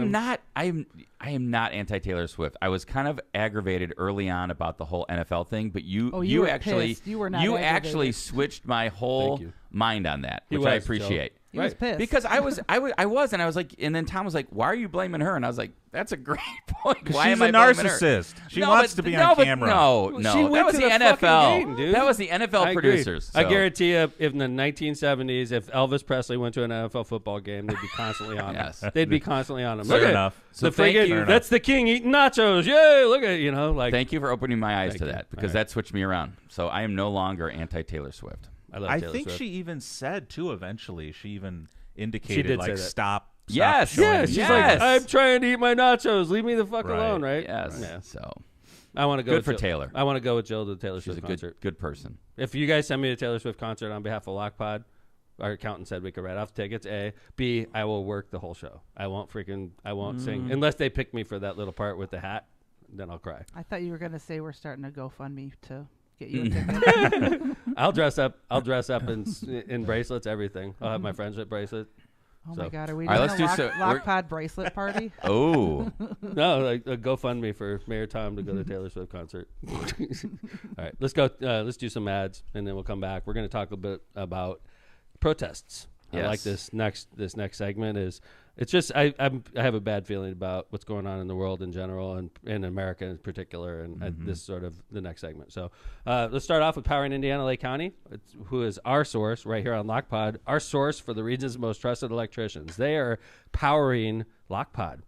am not anti Taylor Swift. I was kind of aggravated early on about the whole NFL thing, but you were actually pissed. You were not actually aggravated. switch my whole Thank you. mind on that, He which I was, Joe. appreciate. He was Right. pissed. Because I was, and I was like, and then Tom was like, "Why are you blaming her?" And I was like, "That's a great point. Why She's am I a blaming her?" narcissist. She No, wants but- to be no, on but camera. No, Well, no, she that went was to the the fucking NFL. game, dude. That was the NFL I agree. producers. I so- guarantee you, if in the 1970s, if Elvis Presley went to an NFL football game, they'd be constantly on Yes. him. They'd be constantly on him. Fair Look at enough. So the thank friggin' you. that's the king eating nachos. Yay! Look at like. Thank you for opening my eyes Thank to you. that because All right. that switched me around. So I am no longer anti Taylor Swift. I love I Taylor think Swift. she even said too. Eventually, she even She indicated did like say that. stop. Yes. showing Yeah, the she's Yes. like, I'm trying to eat my nachos. Leave me the fuck Right. alone, right? Yes. Yeah. So I want to go Good with for Jill. Taylor. I want to go with Jill to the Taylor she's Swift a concert. good person. If you guys send me a Taylor Swift concert on behalf of Lockpod, our accountant said we could write off tickets. A. B. I will work the whole show. I won't sing unless they pick me for that little part with the hat. Then I'll cry. I thought you were gonna say we're starting to GoFundMe to get you a ticket. I'll dress up. in bracelets, everything. I'll have my friendship bracelet. Oh So- my God, are we All right, doing let's a do so- we're- Lockpod bracelet party? Oh, No, like a GoFundMe for Mayor Tom to go to the Taylor Swift concert. All right, let's go. Let's do some ads, and then we'll come back. We're going to talk a bit about protests. I like Yes. this next segment. It's just I have a bad feeling about what's going on in the world in general and in America in particular, and this is sort of the next segment. So let's start off with Powering Indiana Lake County, who is our source right here on LockPod, our source for the region's most trusted electricians. They are powering LockPod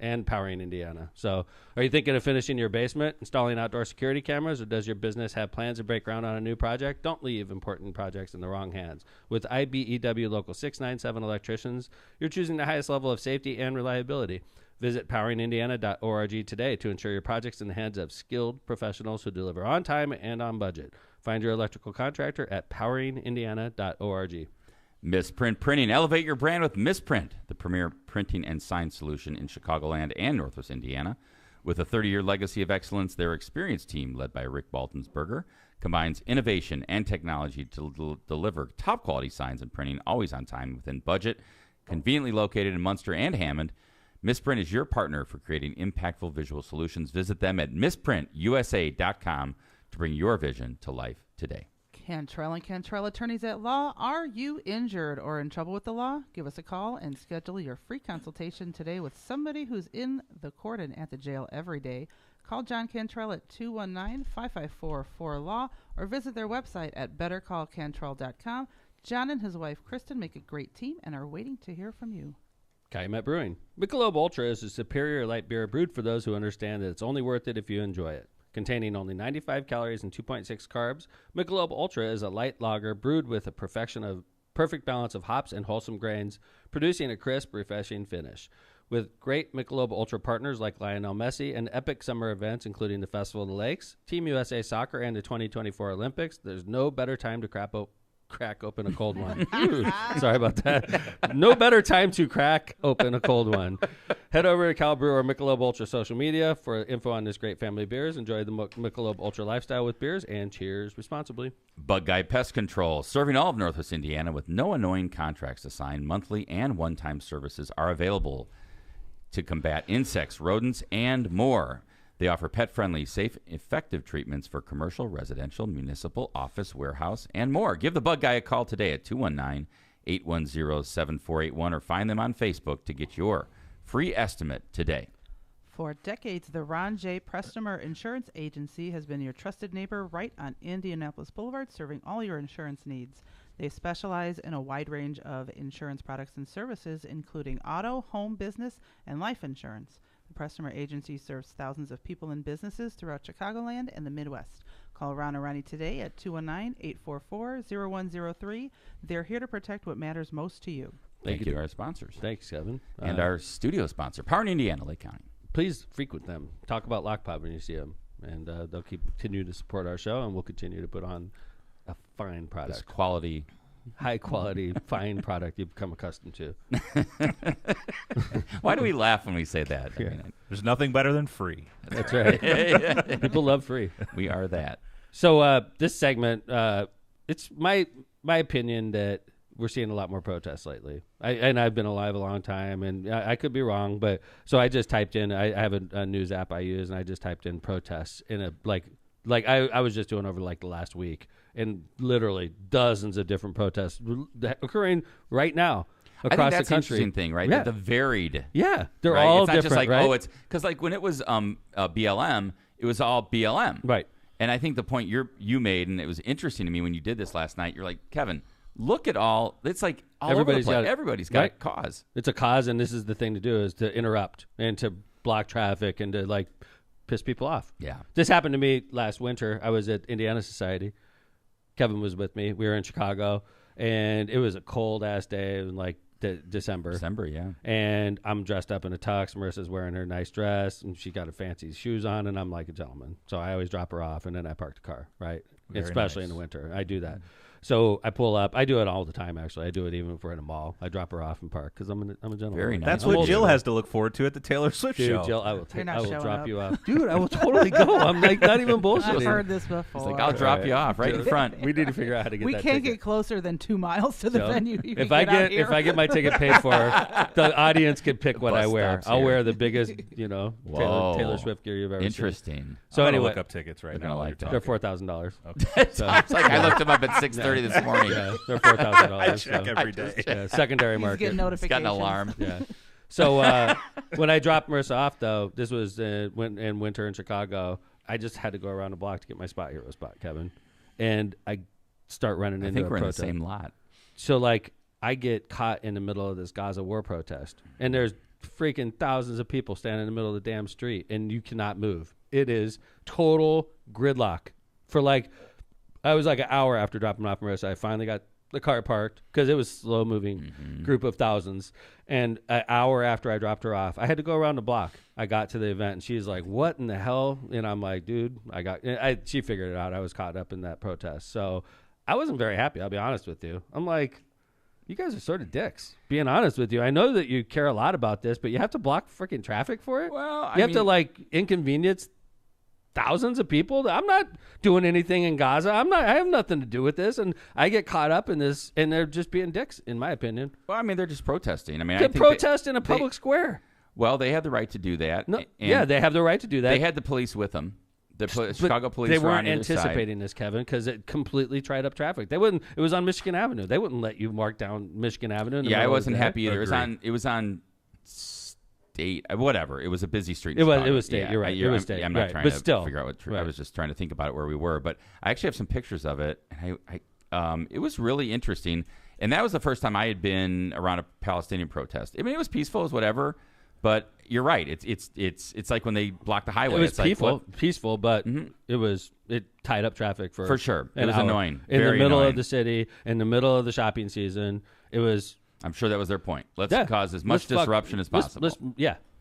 and Powering Indiana. So are you thinking of finishing your basement, installing outdoor security cameras, or does your business have plans to break ground on a new project? Don't leave important projects in the wrong hands. With IBEW Local 697 electricians, you're choosing the highest level of safety and reliability. Visit poweringindiana.org today to ensure your project's in the hands of skilled professionals who deliver on time and on budget. Find your electrical contractor at poweringindiana.org. Misprint Printing. Elevate your brand with Misprint, the premier printing and sign solution in Chicagoland and Northwest Indiana. With a 30-year legacy of excellence, their experienced team, led by Rick Baltonsberger, combines innovation and technology to deliver top-quality signs and printing always on time within budget. Conveniently located in Munster and Hammond, Misprint is your partner for creating impactful visual solutions. Visit them at misprintusa.com to bring your vision to life today. Cantrell and Cantrell Attorneys at Law. Are you injured or in trouble with the law? Give us a call and schedule your free consultation today with somebody who's in the court and at the jail every day. Call John Cantrell at 219-554-4LAW or visit their website at bettercallcantrell.com. John and his wife, Kristen, make a great team and are waiting to hear from you. Calumet Brewing. Michelob Ultra is a superior light beer brewed for those who understand that it's only worth it if you enjoy it. Containing only 95 calories and 2.6 carbs, Michelob Ultra is a light lager brewed with a perfect balance of hops and wholesome grains, producing a crisp, refreshing finish. With great Michelob Ultra partners like Lionel Messi and epic summer events including the Festival of the Lakes, Team USA Soccer, and the 2024 Olympics, there's no better time to crack open a cold one. Ooh, sorry about that. No better time to crack open a cold one. Head over to Cal Brew or Michelob Ultra social media for info on this great family of beers. Enjoy the Michelob Ultra lifestyle with beers, and cheers responsibly. Bug Guy Pest Control, serving all of Northwest Indiana with no annoying contracts to sign. Monthly and one-time services are available to combat insects, rodents, and more. They offer pet-friendly, safe, effective treatments for commercial, residential, municipal, office, warehouse, and more. Give the Bug Guy a call today at 219-810-7481 or find them on Facebook to get your free estimate today. For decades, the Ron J. Prestomer Insurance Agency has been your trusted neighbor right on Indianapolis Boulevard, serving all your insurance needs. They specialize in a wide range of insurance products and services, including auto, home, business, and life insurance. The Prestomer Agency serves thousands of people and businesses throughout Chicagoland and the Midwest. Call Ron or Ronnie today at 219-844-0103. They're here to protect what matters most to you. Thank you to our sponsors. Thanks, Kevin. And our studio sponsor, Power in Indiana, Lake County. Please frequent them. Talk about Lock Pop when you see them. And they'll continue to support our show, and we'll continue to put on a fine product. This quality, high quality, fine product you've become accustomed to. Why do we laugh when we say that? Yeah. I mean, There's nothing better than free. That's right. People love free. we are that. So this segment, it's my opinion that we're seeing a lot more protests lately. I've been alive a long time, and I could be wrong, but so I just typed in. I have a news app I use, and I just typed in protests in a like I was just doing over like the last week, and literally dozens of different protests occurring right now across I think that's the country. The interesting thing, right? Yeah. The varied. Yeah, they're right? all it's not different. just like, right? oh, it's because like when it was BLM, it was all BLM, right? And I think the point you made, and it was interesting to me when you did this last night. You're like, Kevin, look at all. It's like all Everybody's over the place. got Everybody's got right? a cause. It's a cause, and this is the thing to do: is to interrupt and to block traffic and to like piss people off. Yeah. This happened to me last winter. I was at Indiana Society. Kevin was with me. We were in Chicago, and it was a cold ass day in like December. December, yeah. And I'm dressed up in a tux. Marissa's wearing her nice dress, and she got her fancy shoes on, and I'm like a gentleman. So I always drop her off, and then I park the car, right? Very Especially nice. in the winter. I do that. So I pull up. I do it all the time, actually. I do it even if we're in a mall. I drop her off and park because I'm a gentleman. Very nice. That's I'm what old Jill school. has to look forward to at the Taylor Swift Dude, show. Jill, I will You're not I will showing drop up. you off. Dude, I will totally go. I'm like not even bullshitting. I've heard this before. It's like, I'll drop you off right in front. We need to figure out how to get we that can't ticket. get closer than 2 miles to the So, venue. if I get my ticket paid for, the audience can pick what bus I wear. stops I'll here. wear the biggest, Whoa. Taylor Swift gear you've ever seen. Interesting. So I'm gonna anyway, look up tickets right They're now. gonna while like you're that. they're talking. $4,000. It's like I looked them up at 6:30 this morning. Yeah, they're $4,000. I check every day. Yeah, secondary He's market. getting It's got notifications. an alarm. Yeah. So when I dropped Marissa off, though, this was in winter in Chicago. I just had to go around the block to get my spot hero spot, Kevin, and I start running I into think a we're in the protest. same lot. So like I get caught in the middle of this Gaza war protest, and there's freaking thousands of people standing in the middle of the damn street, and you cannot move. It is total gridlock. For like, I was like an hour after dropping off Marissa, I finally got the car parked because it was slow moving group of thousands. And an hour after I dropped her off, I had to go around the block. I got to the event, and she's like, "What in the hell?" And I'm like, "Dude, she figured it out. I was caught up in that protest." So I wasn't very happy. I'll be honest with you. I'm like, you guys are sort of dicks, being honest with you. I know that you care a lot about this, but you have to block freaking traffic for it? Well, you have to, like, inconvenience thousands of people? I'm not doing anything in Gaza. I have nothing to do with this, and I get caught up in this, and they're just being dicks, in my opinion. Well, I mean, they're just protesting. I mean, I Get think protest in a public square. Well, they had the right to do that. No, and yeah, they have the right to do that. They had the police with them. The Chicago police They were weren't on either side. anticipating this, Kevin, because it completely tried up traffic. They wouldn't. It was on Michigan Avenue. They wouldn't let you mark down Michigan Avenue. In the Yeah, I middle of wasn't the day. happy either. Agreed. It was on State, whatever. It was a busy street. in It was Chicago. State. Yeah, You're right. It was State. I'm not Right. trying But to still, figure out what. I right. was just trying to think about it where we were. But I actually have some pictures of it, and it was really interesting. And that was the first time I had been around a Palestinian protest. I mean, it was peaceful as whatever, but you're right. It's like when they blocked the highway. It was it's peaceful, but it tied up traffic for sure. It an was hour. annoying. In Very the middle annoying. of the city, in the middle of the shopping season. It was. I'm sure that was their point. Let's Yeah. cause as much disruption as possible.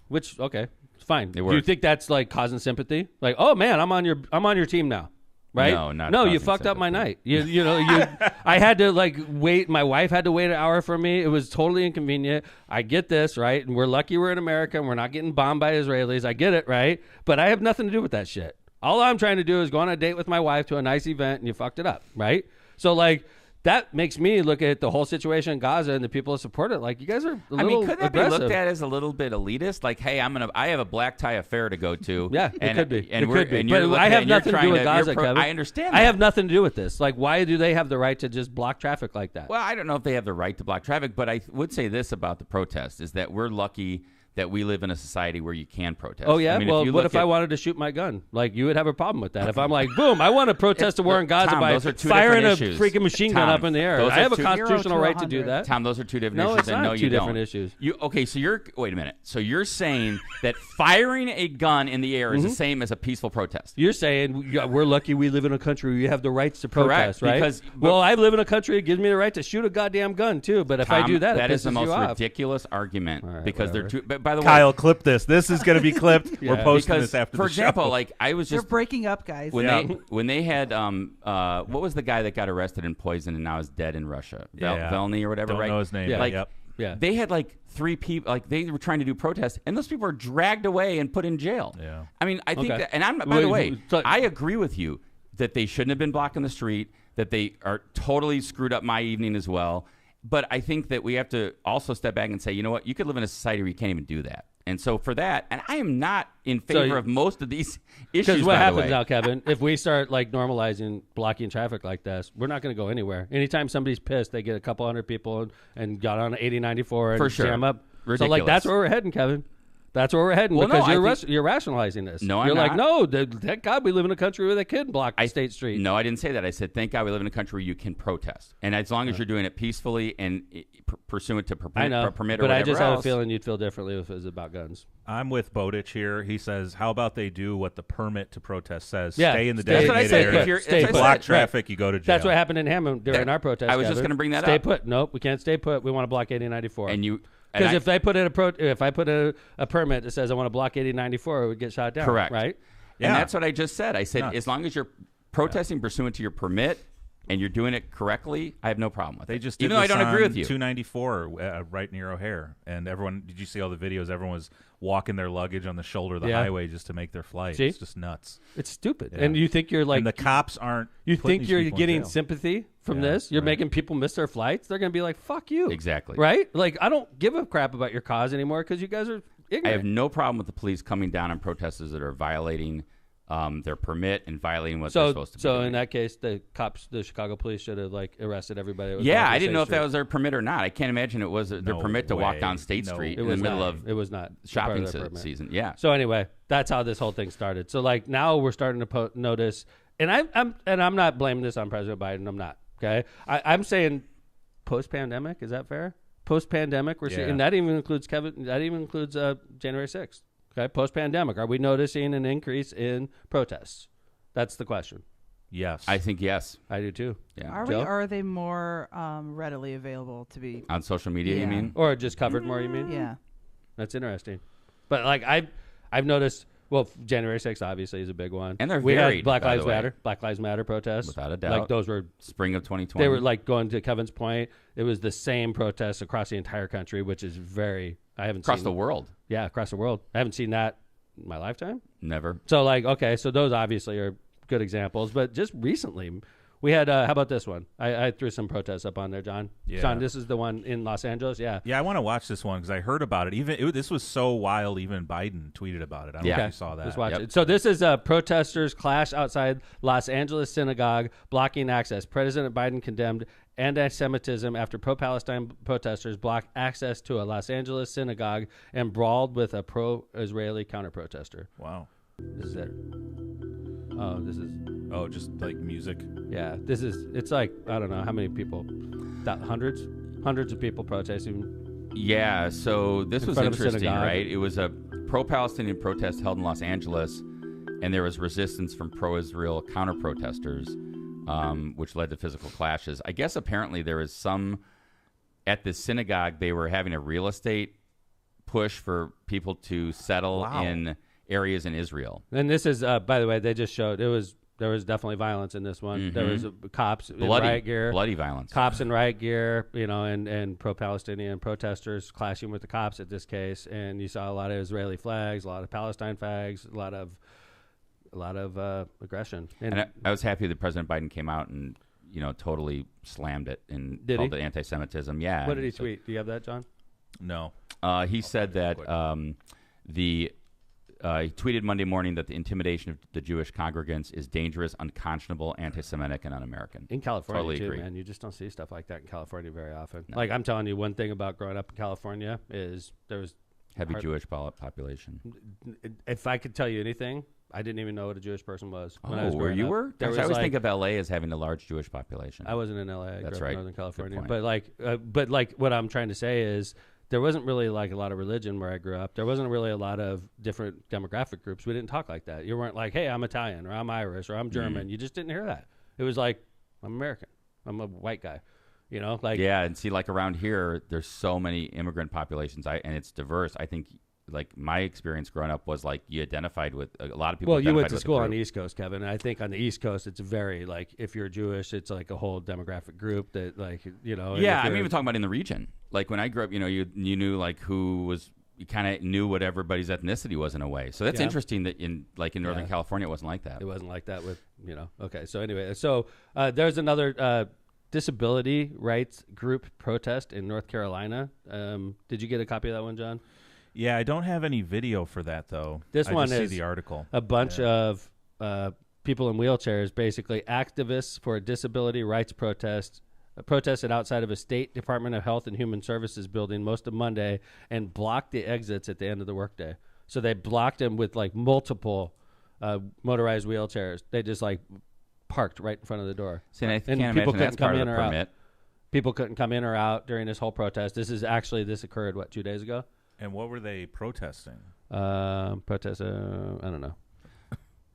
Which okay, it's fine. It Do you worked. think that's like causing sympathy? Like, oh man, I'm on your team now, right? No, not no. You causing fucked up my sympathy. night. I had to like wait. My wife had to wait an hour for me. It was totally inconvenient. I get this, right? And we're lucky we're in America and we're not getting bombed by Israelis. I get it, right? But I have nothing to do with that shit. All I'm trying to do is go on a date with my wife to a nice event, and you fucked it up, right? So like. That makes me look at the whole situation in Gaza and the people that support it. Like, you guys are a little could that aggressive. be looked at as a little bit elitist? Like, hey, I have a black tie affair to go to. Yeah, it could be. And It we're- could be. and you're But looking I at- have and you're nothing to trying do with you're Gaza, Kevin. I understand I that. have nothing to do with this. Like, why do they have the right to just block traffic like that? Well, I don't know if they have the right to block traffic, but I would say this about the protest is that we're lucky that we live in a society where you can protest. Oh, yeah? I mean, well, you what look if I at- wanted to shoot my gun? Like, you would have a problem with that. If I'm like, boom, I want to protest a war in Gaza Tom, by those are two firing a different issues. freaking machine gun Tom, up in the air. those I are have a two- constitutional 0 to right to do 100. that. Tom, those are two different No, issues. it's and not no, two you different don't. issues. Okay, so wait a minute. So you're saying that firing a gun in the air is the same as a peaceful protest? You're saying we're lucky we live in a country where you have the rights to protest, Correct, right? because- I live in a country that gives me the right to shoot a goddamn gun, too. But if I Tom, do that, that it is the pisses most you off. ridiculous argument All right, because they're whatever. two. But by the way, Kyle, clip this. This is going to be clipped. We're posting because, this after for the example, show. like I was They're just breaking up, guys. when they had what was the guy that got arrested and poisoned and now is dead in Russia? Velny or whatever, Don't right? know his name. Yeah. Like Yep. Yeah. they had like 3 people, like they were trying to do protests, and those people are dragged away and put in jail. Yeah. I mean, I think Okay. that, and I'm by the way, So- I agree with you that they shouldn't have been blocking the street, that they are totally screwed up my evening as well. But I think that we have to also step back and say, you know what, you could live in a society where you can't even do that. And so for that, and I am not in favor of most of these issues. Because what by the happens way. now, Kevin, if we start like normalizing blocking traffic like this, we're not going to go anywhere. Anytime somebody's pissed, they get a couple hundred people and got on 80-94 and For sure. jam up. Ridiculous. So like that's where we're heading, Kevin. That's where we're heading Well, because no, I think- you're rationalizing this. No, I'm you're like, not. no, thank God we live in a country where they can block State Street. No, I didn't say that. I said, thank God we live in a country where you can protest. And as long as you're doing it peacefully and pursuant to I know, permit or but I whatever just have a else. feeling you'd feel differently if it was about guns. I'm with Bowditch here. He says, how about they do what the permit to protest says? Yeah, Stay in the stay- That's what I designated said. area. If you're, Stay that's put. what I Block said. traffic, you go to jail. That's what happened in Hammond during That- our protest. I was just Kevin. gonna bring that stay up. put. Nope, we can't stay put. We want to block 80-94. And you Because if I put in if I put a permit that says I want to block 80-94, it would get shot down. Correct. Right? And Yeah. that's what I just said. I said, No. as long as you're protesting pursuant to your permit and you're doing it correctly, I have no problem with it. They just did even though I this don't agree on with you. 294 right near O'Hare, and everyone. Did you see all the videos? Everyone was walking their luggage on the shoulder of the Yeah. highway just to make their flight. See? It's just nuts. It's stupid. Yeah. And you think you're like and the cops aren't. you putting think these you're people in getting jail. sympathy from Yeah, this? You're right. making people miss their flights. They're going to be like, "Fuck you." Exactly. Right? Like I don't give a crap about your cause anymore because you guys are ignorant. I have no problem with the police coming down on protesters that are violating their permit and violating what they're supposed to be So doing. in that case, the Chicago police should have like arrested everybody. That was Yeah, walking I didn't know if State that Street. was their permit or not. I can't imagine it was their No permit to walk way. down State No Street It in the was middle not. of It was not shopping part of their permit. season. Yeah. So anyway, that's how this whole thing started. So like now we're starting to notice, and I'm not blaming this on President Biden. I'm not. Okay, I'm saying post-pandemic. Is that fair? Post-pandemic, we're seeing, Yeah. and that even includes Kevin. That even includes January 6th. Okay, post-pandemic, are we noticing an increase in protests? That's the question. Yes, I think yes. I do too. Yeah. Are we? Joe? Or are they more readily available to be? On social media, you Yeah. mean? Or just covered more? You mean? Yeah. That's interesting. But like I've noticed. Well, January 6th obviously is a big one. And they're we varied, had Black by the Lives way. Matter. Black Lives Matter protests. Without a doubt. Like those were. Spring of 2020. They were like going to Kevin's point. It was the same protests across the entire country, which is very. I haven't across seen the world. Yeah, across the world. I haven't seen that in my lifetime. Never. So like, okay, so those obviously are good examples. But just recently, we had. How about this one? I threw some protests up on there, John. Yeah. John, this is the one in Los Angeles. Yeah. Yeah, I want to watch this one because I heard about it. This was so wild. Even Biden tweeted about it. I don't know if you saw that. Just watch Yep. it. So this is protesters clash outside Los Angeles synagogue, blocking access. President Biden condemned anti-Semitism after pro-Palestine protesters blocked access to a Los Angeles synagogue and brawled with a pro-Israeli counter-protester. Wow. This is it. Oh, this is Oh, just like music. Yeah, it's like, I don't know how many people, hundreds of people protesting. Yeah, so this was interesting, synagogue. right? It was a pro-Palestinian protest held in Los Angeles, and there was resistance from pro-Israel counter-protesters, which led to physical clashes. I guess apparently there was some, at the synagogue, they were having a real estate push for people to settle in areas in Israel. And this is, by the way, they just showed there was definitely violence in this one. There was cops in riot gear. Bloody violence. Cops in riot gear, and pro-Palestinian protesters clashing with the cops at this case. And you saw a lot of Israeli flags, a lot of Palestine flags, a lot of aggression. And I was happy that President Biden came out and, totally slammed it and called it anti-Semitism. Yeah. What did he tweet? Do you have that, John? No. He said that he tweeted Monday morning that the intimidation of the Jewish congregants is dangerous, unconscionable, anti-Semitic, and un-American. In California, Totally too, agree. man. You just don't see stuff like that in California very often. No. Like, I'm telling you, one thing about growing up in California is there was... Heavy Jewish population. If I could tell you anything, I didn't even know what a Jewish person was when I Oh, was where growing you up. were? There Gosh, was I always like- think of L.A. as having a large Jewish population. I wasn't in L.A. I That's grew up right. in Northern Good California. point. But what I'm trying to say is there wasn't really like a lot of religion where I grew up. There wasn't really a lot of different demographic groups. We didn't talk like that. You weren't like, hey, I'm Italian or I'm Irish or I'm German. You just didn't hear that. It was like, I'm American. I'm a white guy. Yeah, and see, like around here, there's so many immigrant populations, and it's diverse. I think, like, my experience growing up was like you identified with a lot of people. Well, you went identified to with school the on group. the East Coast, Kevin. And I think on the East Coast, it's very like if you're Jewish, it's like a whole demographic group that and Yeah, if I'm you're- even talking about in the region. Like when I grew up, you knew like who was. You kind of knew what everybody's ethnicity was in a way. So that's Yeah. interesting that in Northern California, it wasn't like that. It wasn't like that with Okay, so anyway, there's another disability rights group protest in North Carolina. Did you get a copy of that one, John? Yeah, I don't have any video for that though. This I one just is see the article. A bunch of people in wheelchairs, basically activists for a disability rights protest, protested outside of a state Department of Health and Human Services building most of Monday and blocked the exits at the end of the workday. So they blocked them with like multiple motorized wheelchairs. They just like parked right in front of the door. See, and I can't people imagine couldn't that's come part of in the or out. permit. People couldn't come in or out during this whole protest. This occurred 2 days ago? And what were they protesting? Protest. I don't know.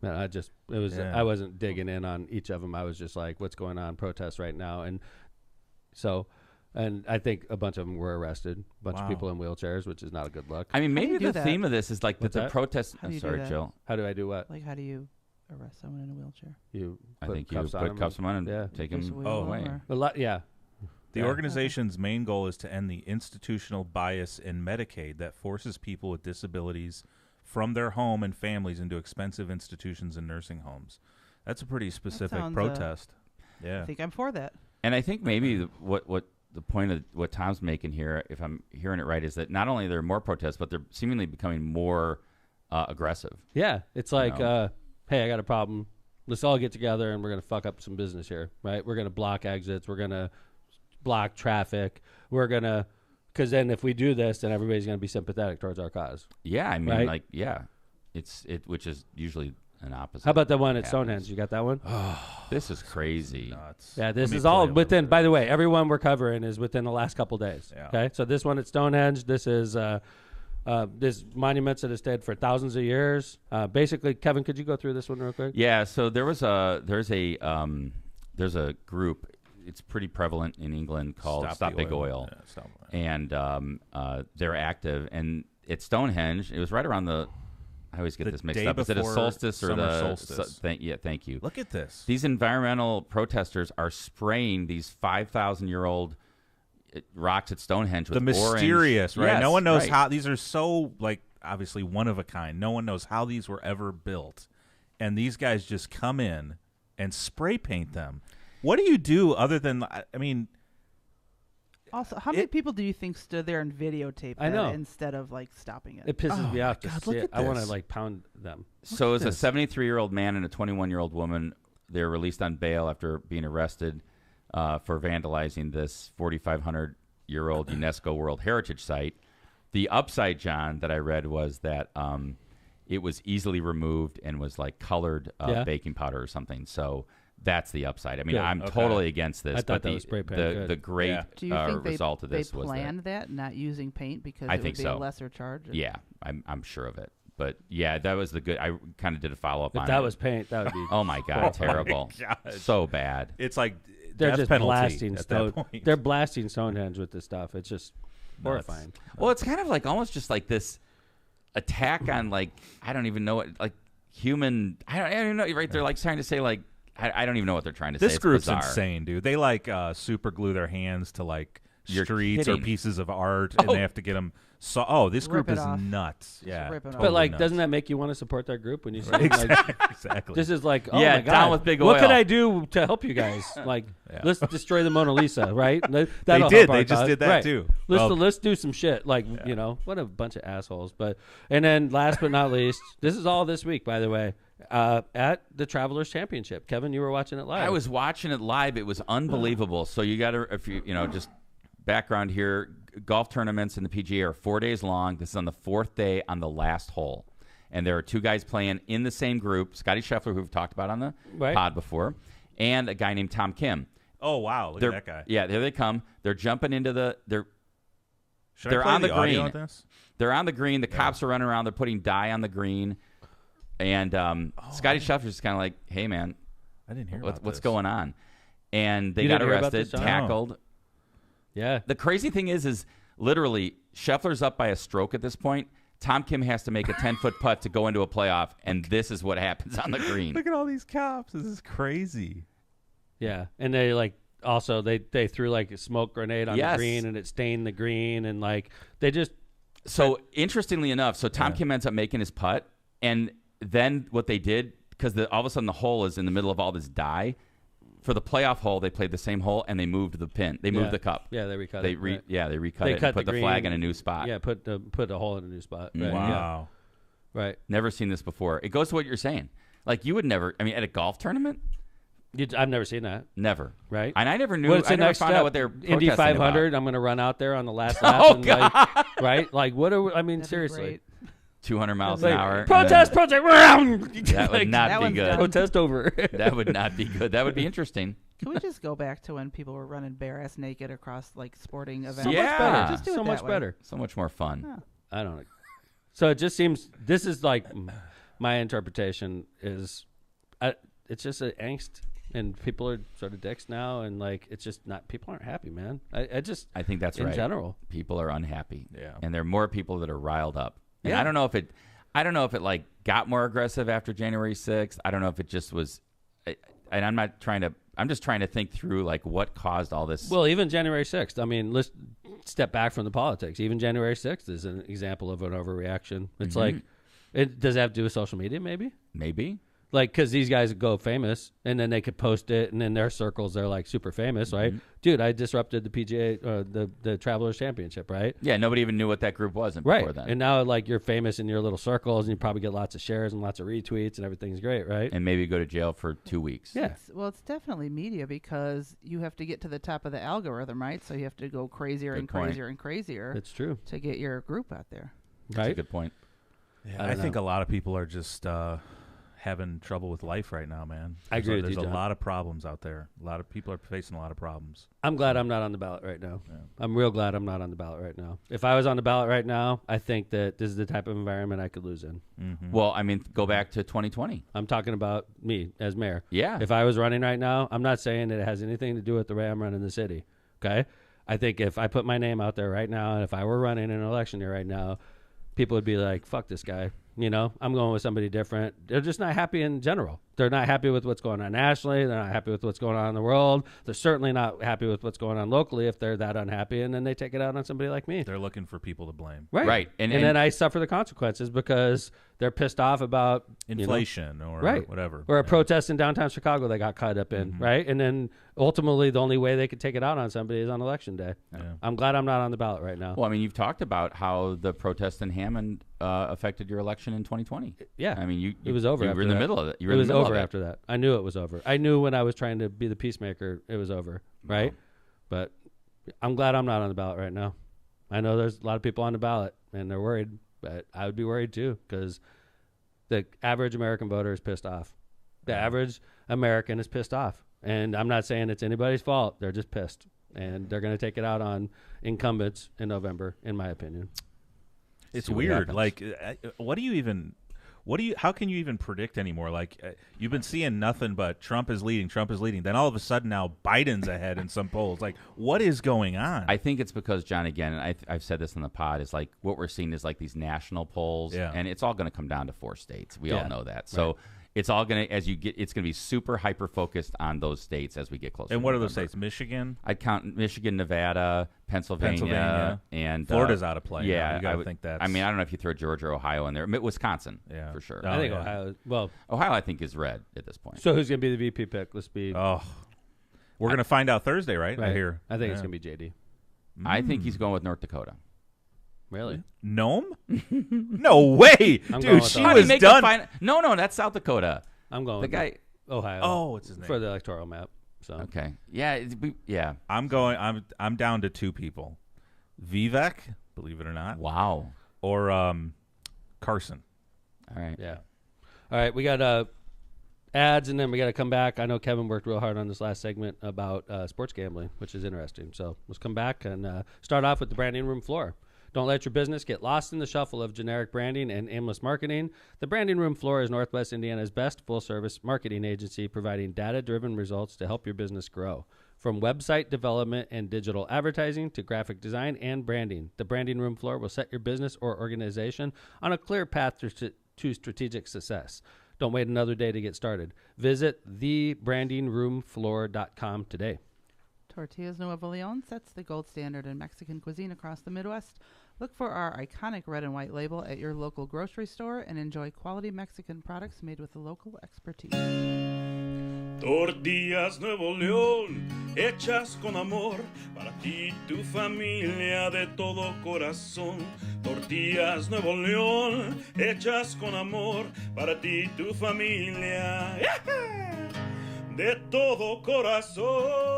Man, I wasn't digging in on each of them. I was just like, what's going on? Protests right now. And I think a bunch of them were arrested. A bunch of people in wheelchairs, which is not a good look. I mean, do maybe you do the that? theme of this is like that What's the that? protest. How do you do Sorry, that? Jill. How do I do what? Like, how do you arrest someone in a wheelchair? You I put think you cuffs on put them cuffs on and yeah. take Just him wheel away. them, or- A lot, yeah. The Yeah. organization's main goal is to end the institutional bias in Medicaid that forces people with disabilities from their home and families into expensive institutions and nursing homes. That's a pretty specific sounds, protest. I Yeah. think I'm for that. And I think maybe what the point of what Tom's making here, if I'm hearing it right, is that not only are there more protests, but they're seemingly becoming more aggressive. Yeah. It's like, No. hey, I got a problem. Let's all get together and we're going to fuck up some business here, right? We're going to block exits. We're going to block traffic. We're going to, because then if we do this, then everybody's going to be sympathetic towards our cause. Yeah, I mean, Right? like, yeah, which is usually an opposite. How about the one at happens. Stonehenge? You got that one? This is crazy. Nuts. Yeah, this Let me is all play a little within, bit. by the way, everyone we're covering is within the last couple days. Yeah. Okay, so this one at Stonehenge, this is this monuments that have stayed for thousands of years. Basically, Kevin, could you go through this one real quick? Yeah, so there's a group. It's pretty prevalent in England called Stop Big Oil. Yeah, Stop Oil. And they're active. And at Stonehenge, it was right around I always get The this mixed day up. Is it a before solstice or summer the solstice. thank you. Look at this. These environmental protesters are spraying these 5,000-year-old rocks at Stonehenge with The mysterious, orange. right? Yes, No one knows right. how these are so, like, obviously one of a kind. No one knows how these were ever built. And these guys just come in and spray paint them. What do you do other than, I mean, Also, how many people do you think stood there and videotaped I that know. instead of like stopping it? It pisses Oh me my off to God, see look it. at I want to this. like pound them. So it's a this. 73-year-old man and a 21-year-old woman. They're released on bail after being arrested for vandalizing this it was easily removed and was like colored baking powder or something. So that's the upside. I mean, I'm totally against this. I thought that was spray paint. The great Do you think result of this they was planned that not using paint because I it think would be so. a lesser charge? Yeah, I'm sure of it. But yeah, that was the good. I kind of did a follow up on If that it. was paint, that would be. Oh my god, terrible, gosh. so bad. It's like They're death just penalty blasting at that Stone. point. They're blasting Stonehenge with this stuff. It's just horrifying. Well, it's kind of like almost just like this attack on like I don't even know what like human. I don't even know. Right? They're like trying to say like I don't even know what they're trying to say. This group's bizarre. insane, dude. They like super glue their hands to like You're streets or kidding. pieces of art, and they have to get them. So, this Rip group it is off. nuts. Just Yeah, rip it off. But like, nuts. doesn't that make you want to support that group when you see like, exactly? this is like, oh Yeah, my god, down with big what oil. could I do to help you guys? Like, Yeah. let's destroy the Mona Lisa, right? They That'll did. help our They just cause. did that Right. too. Let's do some shit. Like, you know, what a bunch of assholes. But and then last but not least, this is all this week, by the way, at the Travelers Championship. Kevin, you were watching it live. I was watching it live. It was unbelievable. So you got to, if you know, just background here. Golf tournaments in the PGA are 4 days long. This is on the fourth day on the last hole, and there are two guys playing in the same group: Scotty Scheffler, who we've talked about on the pod before, and a guy named Tom Kim. Oh wow, look at that guy. Yeah, there they come. They're jumping into the. Should They're I play on the audio green. on this? They're on the green. The cops are running around. They're putting dye on the green, and Scotty Scheffler's just kind of like, "Hey man, I didn't hear what's about this. going on?" And they You got didn't hear about arrested, this, John? tackled. yeah. The crazy thing is literally Scheffler's up by a stroke at this point. Tom Kim has to make a 10-foot putt to go into a playoff, and this is what happens on the green. Look at all these cops. This is crazy. Yeah, and they like also they threw like a smoke grenade on the Yes. green, and it stained the green, and like they just So interestingly enough, Tom Kim ends up making his putt, and then what they did, because all of a sudden the hole is in the middle of all this dye, for the playoff hole they played the same hole and they moved the pin. They moved the cup. Yeah, they recut They it. Right. they recut They it cut and put the the flag green. in a new spot. Yeah, put the hole in a new spot. Right. Wow. Yeah. Right. Never seen this before. It goes to what you're saying. Like you would never. I mean, at a golf tournament, I've never seen that. never. Right. And I never knew. What's I the never next found step? out what they're Indy protesting 500. about. I'm going to run out there on the last lap. Oh, and, God. like, right? Like what are I mean? That'd be seriously. great. 200 miles Like, an hour. protest. That That would not that be one's good. done. Protest over. That would not be good. That would be interesting. Can we just go back to when people were running bare ass naked across like sporting events? So Yeah. much better. Just do it so that much way. better. So much more fun. Oh. I don't know. So it just seems this is like my interpretation is it's just an angst and people are sort of dicks now and like it's just not people aren't happy, man. I think that's in right. general. People are unhappy. Yeah. And there are more people that are riled up. And Yeah. I don't know if it like got more aggressive after January 6th. I don't know if it just was and I'm just trying to think through like what caused all this. Well, even January 6th. I mean, let's step back from the politics. Even January 6th is an example of an overreaction. It's like does it have to do with social media maybe? Maybe. Like, because these guys go famous, and then they could post it, and in their circles, they're like super famous, right? Dude, I disrupted the PGA, the Travelers Championship, right? Yeah, nobody even knew what that group was Right. before then. And now, like, you're famous in your little circles, and you probably get lots of shares and lots of retweets, and everything's great, right? And maybe go to jail for 2 weeks. Yeah. It's definitely media because you have to get to the top of the algorithm, right? So you have to go crazier Good and point. crazier and crazier It's true, to get your group out there. That's a right? good point. Yeah, I I don't think know. a lot of people are just having trouble with life right now, man. I agree with There's you, a John. lot of problems out there. A lot of people are facing a lot of problems. I'm glad I'm not on the ballot right now. Yeah. I'm real glad I'm not on the ballot right now. If I was on the ballot right now, I think that this is the type of environment I could lose in. Well, I mean, go back to 2020. I'm talking about me as mayor. Yeah. If I was running right now, I'm not saying that it has anything to do with the way I'm running the city. Okay? I think if I put my name out there right now, and if I were running an election year right now, people would be like, fuck this guy. You know, I'm going with somebody different. They're just not happy in general. They're not happy with what's going on nationally. They're not happy with what's going on in the world. They're certainly not happy with what's going on locally if they're that unhappy, and then they take it out on somebody like me. They're looking for people to blame. Right. And then I suffer the consequences because they're pissed off about Inflation or right. whatever. Or a Yeah. protest in downtown Chicago they got caught up in, right? And then ultimately the only way they could take it out on somebody is on election day. Yeah. I'm glad I'm not on the ballot right now. Well, I mean, you've talked about how the protest in Hammond affected your election in 2020. Yeah. I mean, It was over You after were in the that. middle of it. You were It in was the middle over of it. after that. I knew it was over. I knew when I was trying to be the peacemaker, it was over, right? But I'm glad I'm not on the ballot right now. I know there's a lot of people on the ballot, and they're worried, but I would be worried too because The average American voter is pissed off. The average American is pissed off. And I'm not saying it's anybody's fault. They're just pissed. And they're going to take it out on incumbents in November, in my opinion. It's weird. Like, how can you even predict anymore? Like, you've been seeing nothing but Trump is leading. Then all of a sudden now Biden's ahead in some polls. Like, what is going on? I think it's because, John, again, and I've said this on the pod, is like what we're seeing is like these national polls, and it's all going to come down to 4 states. We all know that. So it's all going to, it's going to be super hyper focused on those states as we get closer. And what are those states? Michigan? I'd count Michigan, Nevada, Pennsylvania, and Florida's out of play. Yeah, you got to think that. I mean, I don't know if you throw Georgia or Ohio in there. Wisconsin, for sure. I think Ohio. Well, Ohio, I think, is red at this point. So who's going to be the VP pick? Let's be. Oh, we're going to find out Thursday, right? I hear. I think it's going to be JD. I think he's going with North Dakota. Really? Nome? No way, dude. She was done. No, that's South Dakota. I'm going. The guy. Ohio. Oh, what's his name? For the electoral map. So okay, yeah. I'm going. I'm down to 2 people. Vivek, believe it or not. Wow. Or Carson. All right. Yeah. All right. We got ads, and then we got to come back. I know Kevin worked real hard on this last segment about sports gambling, which is interesting. So let's come back and start off with the branding room floor. Don't let your business get lost in the shuffle of generic branding and aimless marketing. The Branding Room Floor is Northwest Indiana's best full-service marketing agency, providing data-driven results to help your business grow. From website development and digital advertising to graphic design and branding, the Branding Room Floor will set your business or organization on a clear path to strategic success. Don't wait another day to get started. Visit thebrandingroomfloor.com today. Tortillas Nuevo Leon sets the gold standard in Mexican cuisine across the Midwest. Look for our iconic red and white label at your local grocery store and enjoy quality Mexican products made with local expertise. Tortillas Nuevo León, hechas con amor, para ti y tu familia de todo corazón. Tortillas Nuevo León, hechas con amor, para ti y tu familia, de todo corazón.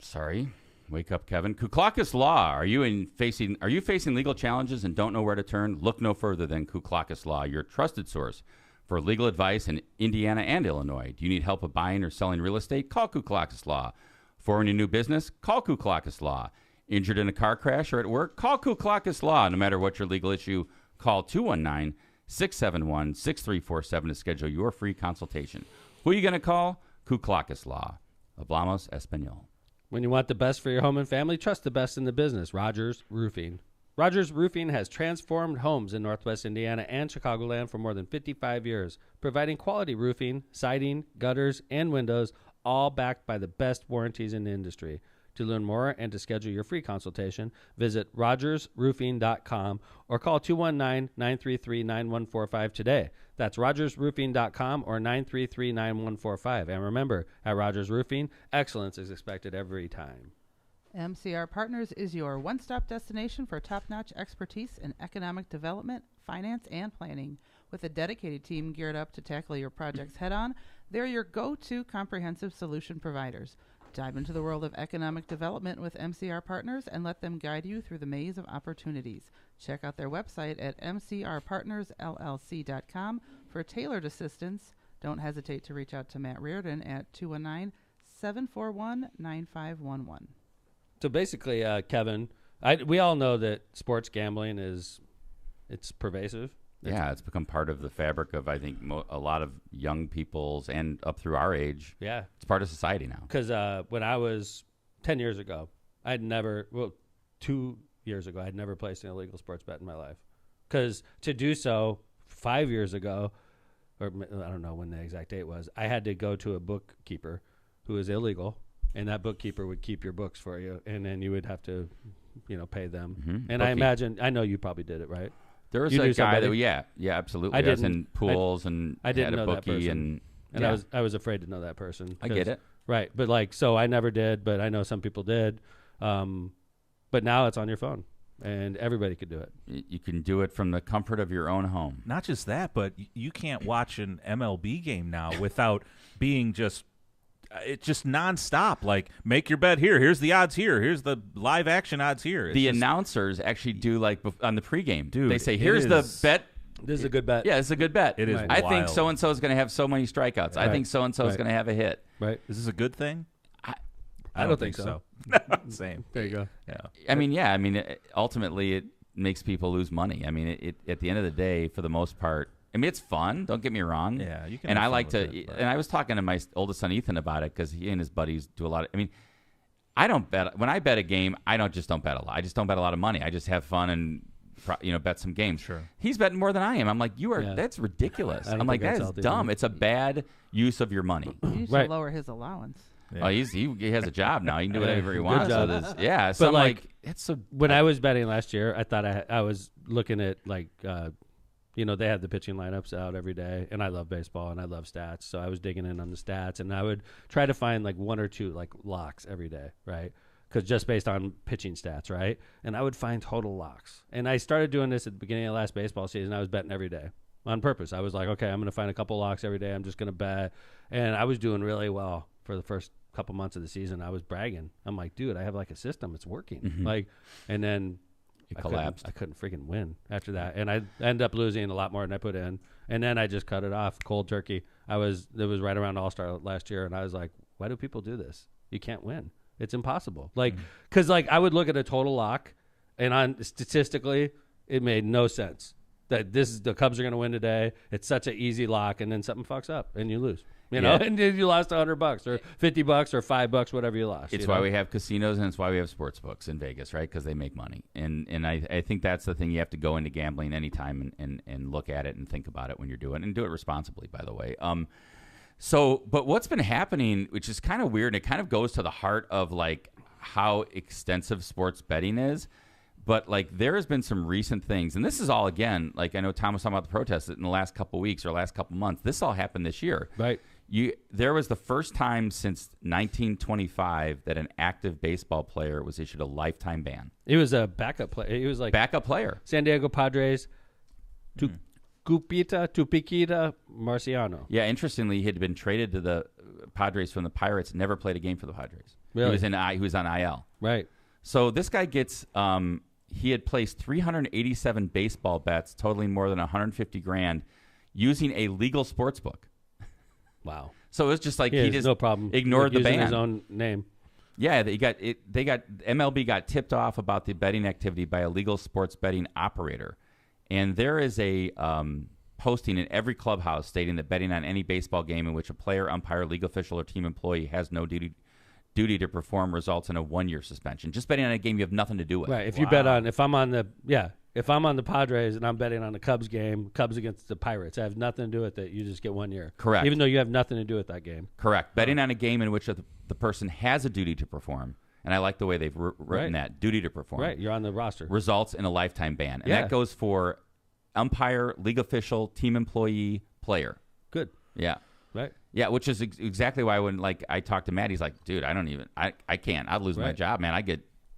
Sorry. Wake up, Kevin. Kuklakis Law. Are you facing legal challenges and don't know where to turn? Look no further than Kuklakis Law, your trusted source for legal advice in Indiana and Illinois. Do you need help with buying or selling real estate? Call Kuklakis Law. Forming a new business? Call Kuklakis Law. Injured in a car crash or at work? Call Kuklakis Law. No matter what your legal issue, call 219-671-6347 to schedule your free consultation. Who are you going to call? Kuklakis Law. Hablamos Español. When you want the best for your home and family, trust the best in the business, Rogers Roofing. Rogers Roofing has transformed homes in Northwest Indiana and Chicagoland for more than 55 years, providing quality roofing, siding, gutters, and windows, all backed by the best warranties in the industry. To learn more and to schedule your free consultation, visit rogersroofing.com or call 219-933-9145 today. That's rogersroofing.com or 933-9145. And remember, at Rogers Roofing, excellence is expected every time. MCR Partners is your one-stop destination for top-notch expertise in economic development, finance, and planning. With a dedicated team geared up to tackle your projects head-on, they're your go-to comprehensive solution providers. Dive into the world of economic development with MCR Partners and let them guide you through the maze of opportunities. Check out their website at mcrpartnersllc.com for tailored assistance. Don't hesitate to reach out to Matt Reardon at 219-741-9511. So basically, Kevin, we all know that sports gambling it's pervasive. Yeah, it's become part of the fabric of, I think, a lot of young people's and up through our age. Yeah. It's part of society now. Because when I was 10 years ago, 2 years ago, I'd never placed an illegal sports bet in my life. Because to do so 5 years ago, or I don't know when the exact date was, I had to go to a bookkeeper who is illegal, and that bookkeeper would keep your books for you, and then you would have to, pay them. Mm-hmm. And I know you probably did it, right? There was a guy that, yeah, absolutely. I didn't. Was in pools and I didn't had a know bookie that person. And yeah. I was afraid to know that person. I get it. Right. But so I never did, but I know some people did. But now it's on your phone and everybody could do it. You can do it from the comfort of your own home. Not just that, but you can't watch an MLB game now without being just it's just nonstop. Like, make your bet here. Here's the odds here. Here's the live action odds here. The announcers actually do like on the pregame. Dude, they say, "Here's the bet." This is a good bet. Yeah, it's a good bet. It is. I wild. think so and so is going to have so many strikeouts. I think so and so is going to have a hit. Right. Is this a good thing? I don't think so. Same. There you go. Yeah. I mean, ultimately, it makes people lose money. I mean, it at the end of the day, for the most part, I mean, it's fun. Don't get me wrong. Yeah, you can. And have I fun like with to. it, but- And I was talking to my oldest son Ethan about it because he and his buddies do a lot of. I mean, I don't bet when I bet a game. I don't bet a lot. I just don't bet a lot of money. I just have fun and bet some games. Sure. He's betting more than I am. I'm like, you are. Yeah. That's ridiculous. I don't I'm like, think that that's is healthy, dumb. man. It's a bad use of your money. You should Right. lower his allowance. Oh, he has a job now. He can do whatever he wants job. with his. Yeah. So But, I'm like, like, it's so. When I was betting last year, I thought I was looking at like, they had the pitching lineups out every day, and I love baseball and I love stats, so I was digging in on the stats, and I would try to find like one or two like locks every day, right? Because just based on pitching stats, right? And I would find total locks, and I started doing this at the beginning of last baseball season. I was betting every day on purpose. I was like, okay, I'm going to find a couple locks every day. I'm just going to bet, and I was doing really well for the first couple months of the season. I was bragging. I'm like, dude, I have like a system. It's working. Mm-hmm. Like, and then It collapsed. I couldn't freaking win after that, and I ended up losing a lot more than I put in. And then I just cut it off cold turkey. It was right around All-Star last year, and I was like, why do people do this? You can't win. It's impossible. Like, because like I would look at a total lock, and statistically, it made no sense that the Cubs are going to win today. It's such an easy lock, and then something fucks up, and you lose. You know, and then you lost $100 or $50 or $5, whatever you lost. It's why we have casinos and it's why we have sports books in Vegas, right? Because they make money. And I think that's the thing. You have to go into gambling anytime and look at it and think about it when you're doing it, and do it responsibly, by the way. But what's been happening, which is kind of weird, and it kind of goes to the heart of like how extensive sports betting is. But like there has been some recent things, and this is all again, like I know Tom was talking about the protests in the last couple of weeks or last couple of months. This all happened this year, Right. There was the first time since 1925 that an active baseball player was issued a lifetime ban. He was a backup player. He was like Backup player. San Diego Padres, Tupiquita Marciano. Yeah, interestingly, he had been traded to the Padres from the Pirates. Never played a game for the Padres. Really? He was on IL. Right. So this guy gets. He had placed 387 baseball bets, totaling more than $150,000, using a legal sports book. Wow. So it was just like He he has just no problem ignored the using ban. his own name. Yeah, MLB got tipped off about the betting activity by a legal sports betting operator, and there is a posting in every clubhouse stating that betting on any baseball game in which a player, umpire, league official, or team employee has no duty to perform results in a 1-year suspension. Just betting on a game you have nothing to do with. Right. If you bet on, if I'm on the Padres and I'm betting on the Cubs game, Cubs against the Pirates, I have nothing to do with it. You just get 1 year. Correct. Even though you have nothing to do with that game. Correct. Betting on a game in which the person has a duty to perform, and I like the way they've written that, duty to perform. Right. You're on the roster. Results in a lifetime ban. And Yeah. that goes for umpire, league official, team employee, player. Good. Yeah. Right. Yeah, which is exactly why when I talked to Matt, he's like, dude, I can't. I'd lose my Right. job, man. I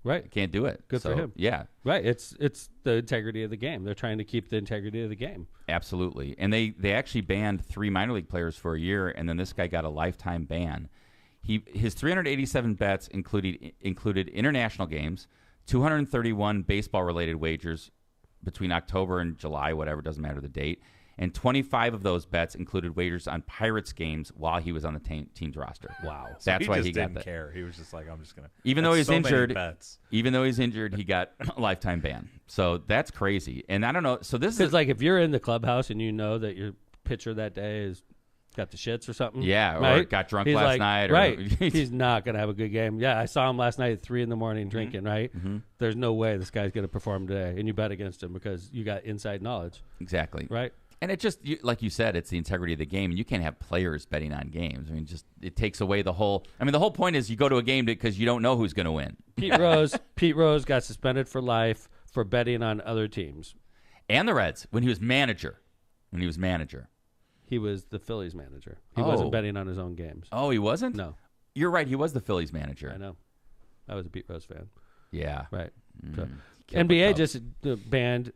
Right. can't do it. Good for him. Yeah. Right. It's the integrity of the game. They're trying to keep the integrity of the game. Absolutely. And they actually banned 3 minor league players for a year, and then this guy got a lifetime ban. His 387 bets included international games, 231 baseball-related wagers between October and July, whatever, doesn't matter the date, and 25 of those bets included wagers on Pirates games while he was on the team's roster. Wow. That's why he got didn't that. care. He was just like, I'm just gonna. Even though That's he's so many injured, bets. he got a lifetime ban. So that's crazy. And I don't know. So this Because is like if you're in the clubhouse and you know that your pitcher that day is got the shits or something. Yeah, or right? got drunk He's last like, night. Or, right. He's not going to have a good game. Yeah, I saw him last night at 3 a.m. drinking, right? Mm-hmm. There's no way this guy's going to perform today. And you bet against him because you got inside knowledge, Exactly. right? And it just, like you said, it's the integrity of the game. And you can't have players betting on games. I mean, it takes away the whole. I mean, the whole point is you go to a game because you don't know who's going to win. Pete Rose got suspended for life for betting on other teams. And the Reds, when he was manager. He was the Phillies manager. He Oh. wasn't betting on his own games. Oh, he wasn't? No, You're right. He was the Phillies manager. I know. I was a Pete Rose fan. Yeah. Right. Mm. So, Killed the NBA Cubs. just banned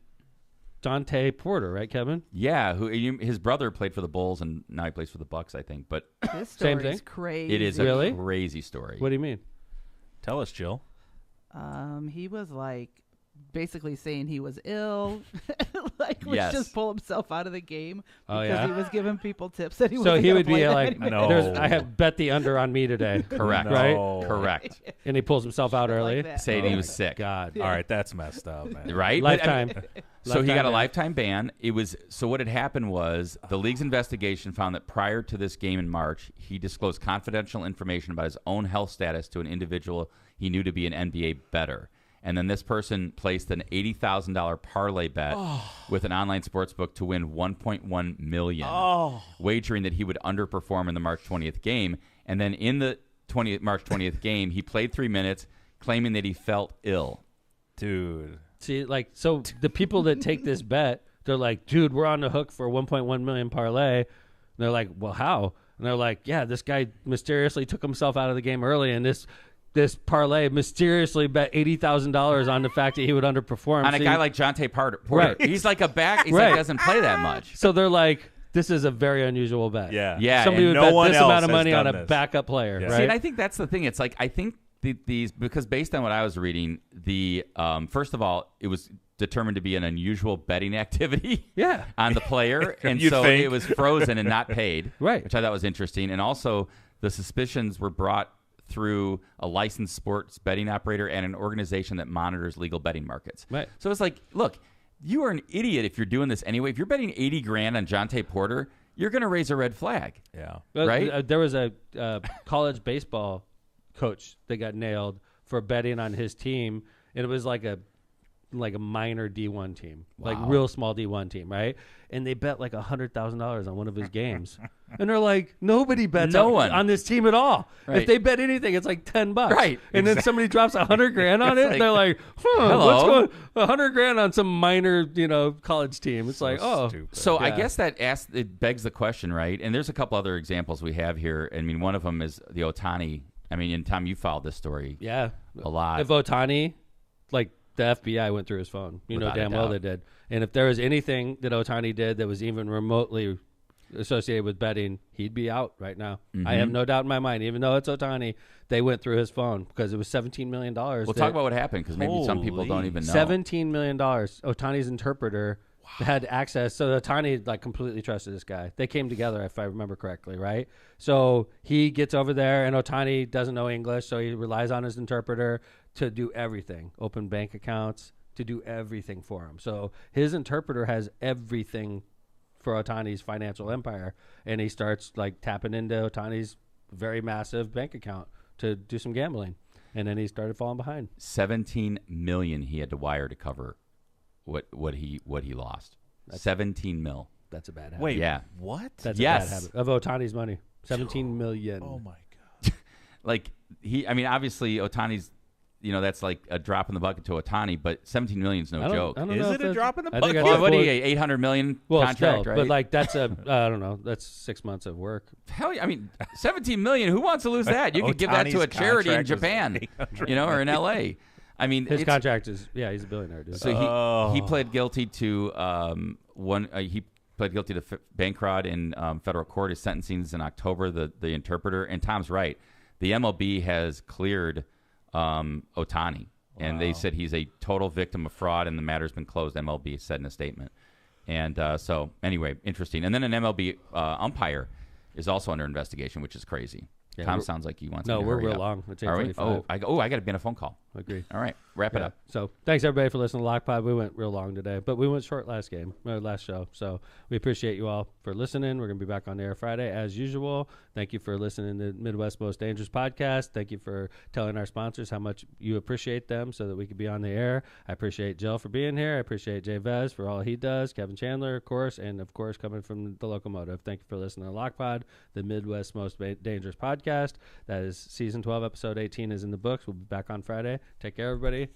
Jontay Porter, right, Kevin? Yeah, his brother played for the Bulls, and now he plays for the Bucks, I think. But This Same story is thing? crazy. it is Really? a crazy story. What do you mean? Tell us, Jill. He was like basically saying he was ill, like would Yes. just pull himself out of the game Oh, because yeah? he was giving people tips that he was. So he would be like, No. I have bet the under on me today. Correct. Right? Correct. And he pulls himself out early. Saying he was sick. God. All right, that's messed up, man. Right? But, I mean, Lifetime. so he got a ban. lifetime ban. So what had happened was the league's investigation found that prior to this game in March, he disclosed confidential information about his own health status to an individual he knew to be an NBA bettor. And then this person placed an $80,000 parlay bet with an online sportsbook to win $1.1 million, wagering that he would underperform in the March 20th game. And then in the March 20th game, he played 3 minutes, claiming that he felt ill. Dude. See, like, so the people that take this bet, they're like, dude, we're on the hook for 1.1 million parlay. And they're like, well, how? And they're like, yeah, this guy mysteriously took himself out of the game early, and this parlay mysteriously bet $80,000 on the fact that he would underperform. On a guy like Jontay Porter. Right. He's like a back. He's Right. like doesn't play that much. So they're like, this is a very unusual bet. Yeah. Yeah. Somebody and would no bet one this else amount of has money on done a this. backup player, Yeah. right? See, and I think that's the thing. It's like I think these because based on what I was reading, the first of all, it was determined to be an unusual betting activity. Yeah. On the player, and You'd so think. it was frozen and not paid. Right. Which I thought was interesting, and also the suspicions were brought through a licensed sports betting operator and an organization that monitors legal betting markets. Right. So it's like, look, you are an idiot if you're doing this anyway. If you're betting $80,000 on Jontay Porter, you're going to raise a red flag. Yeah. Right? There was a college baseball coach that got nailed for betting on his team, and it was like a minor D1 team, like real small D1 team, right? And they bet like $100,000 on one of his games, and they're like, nobody bets on this team at all. Right. If they bet anything, it's like $10, Right. And then somebody drops $100,000 on it, like, and they're like, hello? what's going $100,000 on some minor, college team? It's like, Stupid. So I Yeah. guess it begs the question, right? And there's a couple other examples we have here. I mean, one of them is the Ohtani. I mean, and Tom, you followed this story yeah, a lot. If Ohtani, like the FBI went through his phone, you know Without a damn well doubt. they did. And if there was anything that Ohtani did that was even remotely associated with betting, he'd be out right now. I have no doubt in my mind. Even though it's Ohtani, they went through his phone because it was $17 million. We'll talk about what happened because maybe some people don't even know. $17 million. Ohtani's interpreter had access. So Ohtani like completely trusted this guy. They came together, if I remember correctly, right? So he gets over there, and Ohtani doesn't know English, so he relies on his interpreter to do everything, open bank accounts, to do everything for him. So his interpreter has everything for Ohtani's financial empire, and he starts like tapping into Ohtani's very massive bank account to do some gambling, and then he started falling behind. $17 million he had to wire to cover what he lost. 17 mil. That's a bad habit. Wait, Yeah. what? That's Yes. a bad habit of Ohtani's money. 17 million. Oh my god. Like obviously Ohtani's, that's like a drop in the bucket to Ohtani, but 17 million is no joke. I don't Is know it if a that's- drop in the I think bucket? that's What do full- you get? 800 million well, contract, still, right? but like that's I don't know. That's 6 months of work. Hell, I mean, 17 million. Who wants to lose that? You could give that to a Ohtani's charity in contract was Japan, 800 or in LA. I mean, His it's- contract is he's a billionaire, dude. So he pled guilty to he pled guilty to bank fraud in federal court. His sentencing is in October. The interpreter, and Tom's right. The MLB has cleared Ohtani, and they said he's a total victim of fraud, and the matter's been closed. MLB said in a statement. And so anyway, interesting. And then an MLB umpire is also under investigation, which is crazy. Yeah, Tom sounds like he wants. No, me to we're hurry real up. long. It's Are we? 8:45. I got to be on a phone call. Agree. All right, wrap it Yeah. up. So thanks everybody for listening to Lockpod. We went real long today, but we went short last show. So we appreciate you all for listening. We're gonna be back on the air Friday as usual. Thank you for listening to Midwest Most Dangerous Podcast. Thank you for telling our sponsors how much you appreciate them, so that we could be on the air. I appreciate Jill for being here. I appreciate Jay Vez for all he does. Kevin Chandler, of course, and of course coming from the Locomotive. Thank you for listening to Lockpod, the Midwest Most Dangerous Podcast. That is season 12, episode 18 is in the books. We'll be back on Friday. Take care, everybody. Lock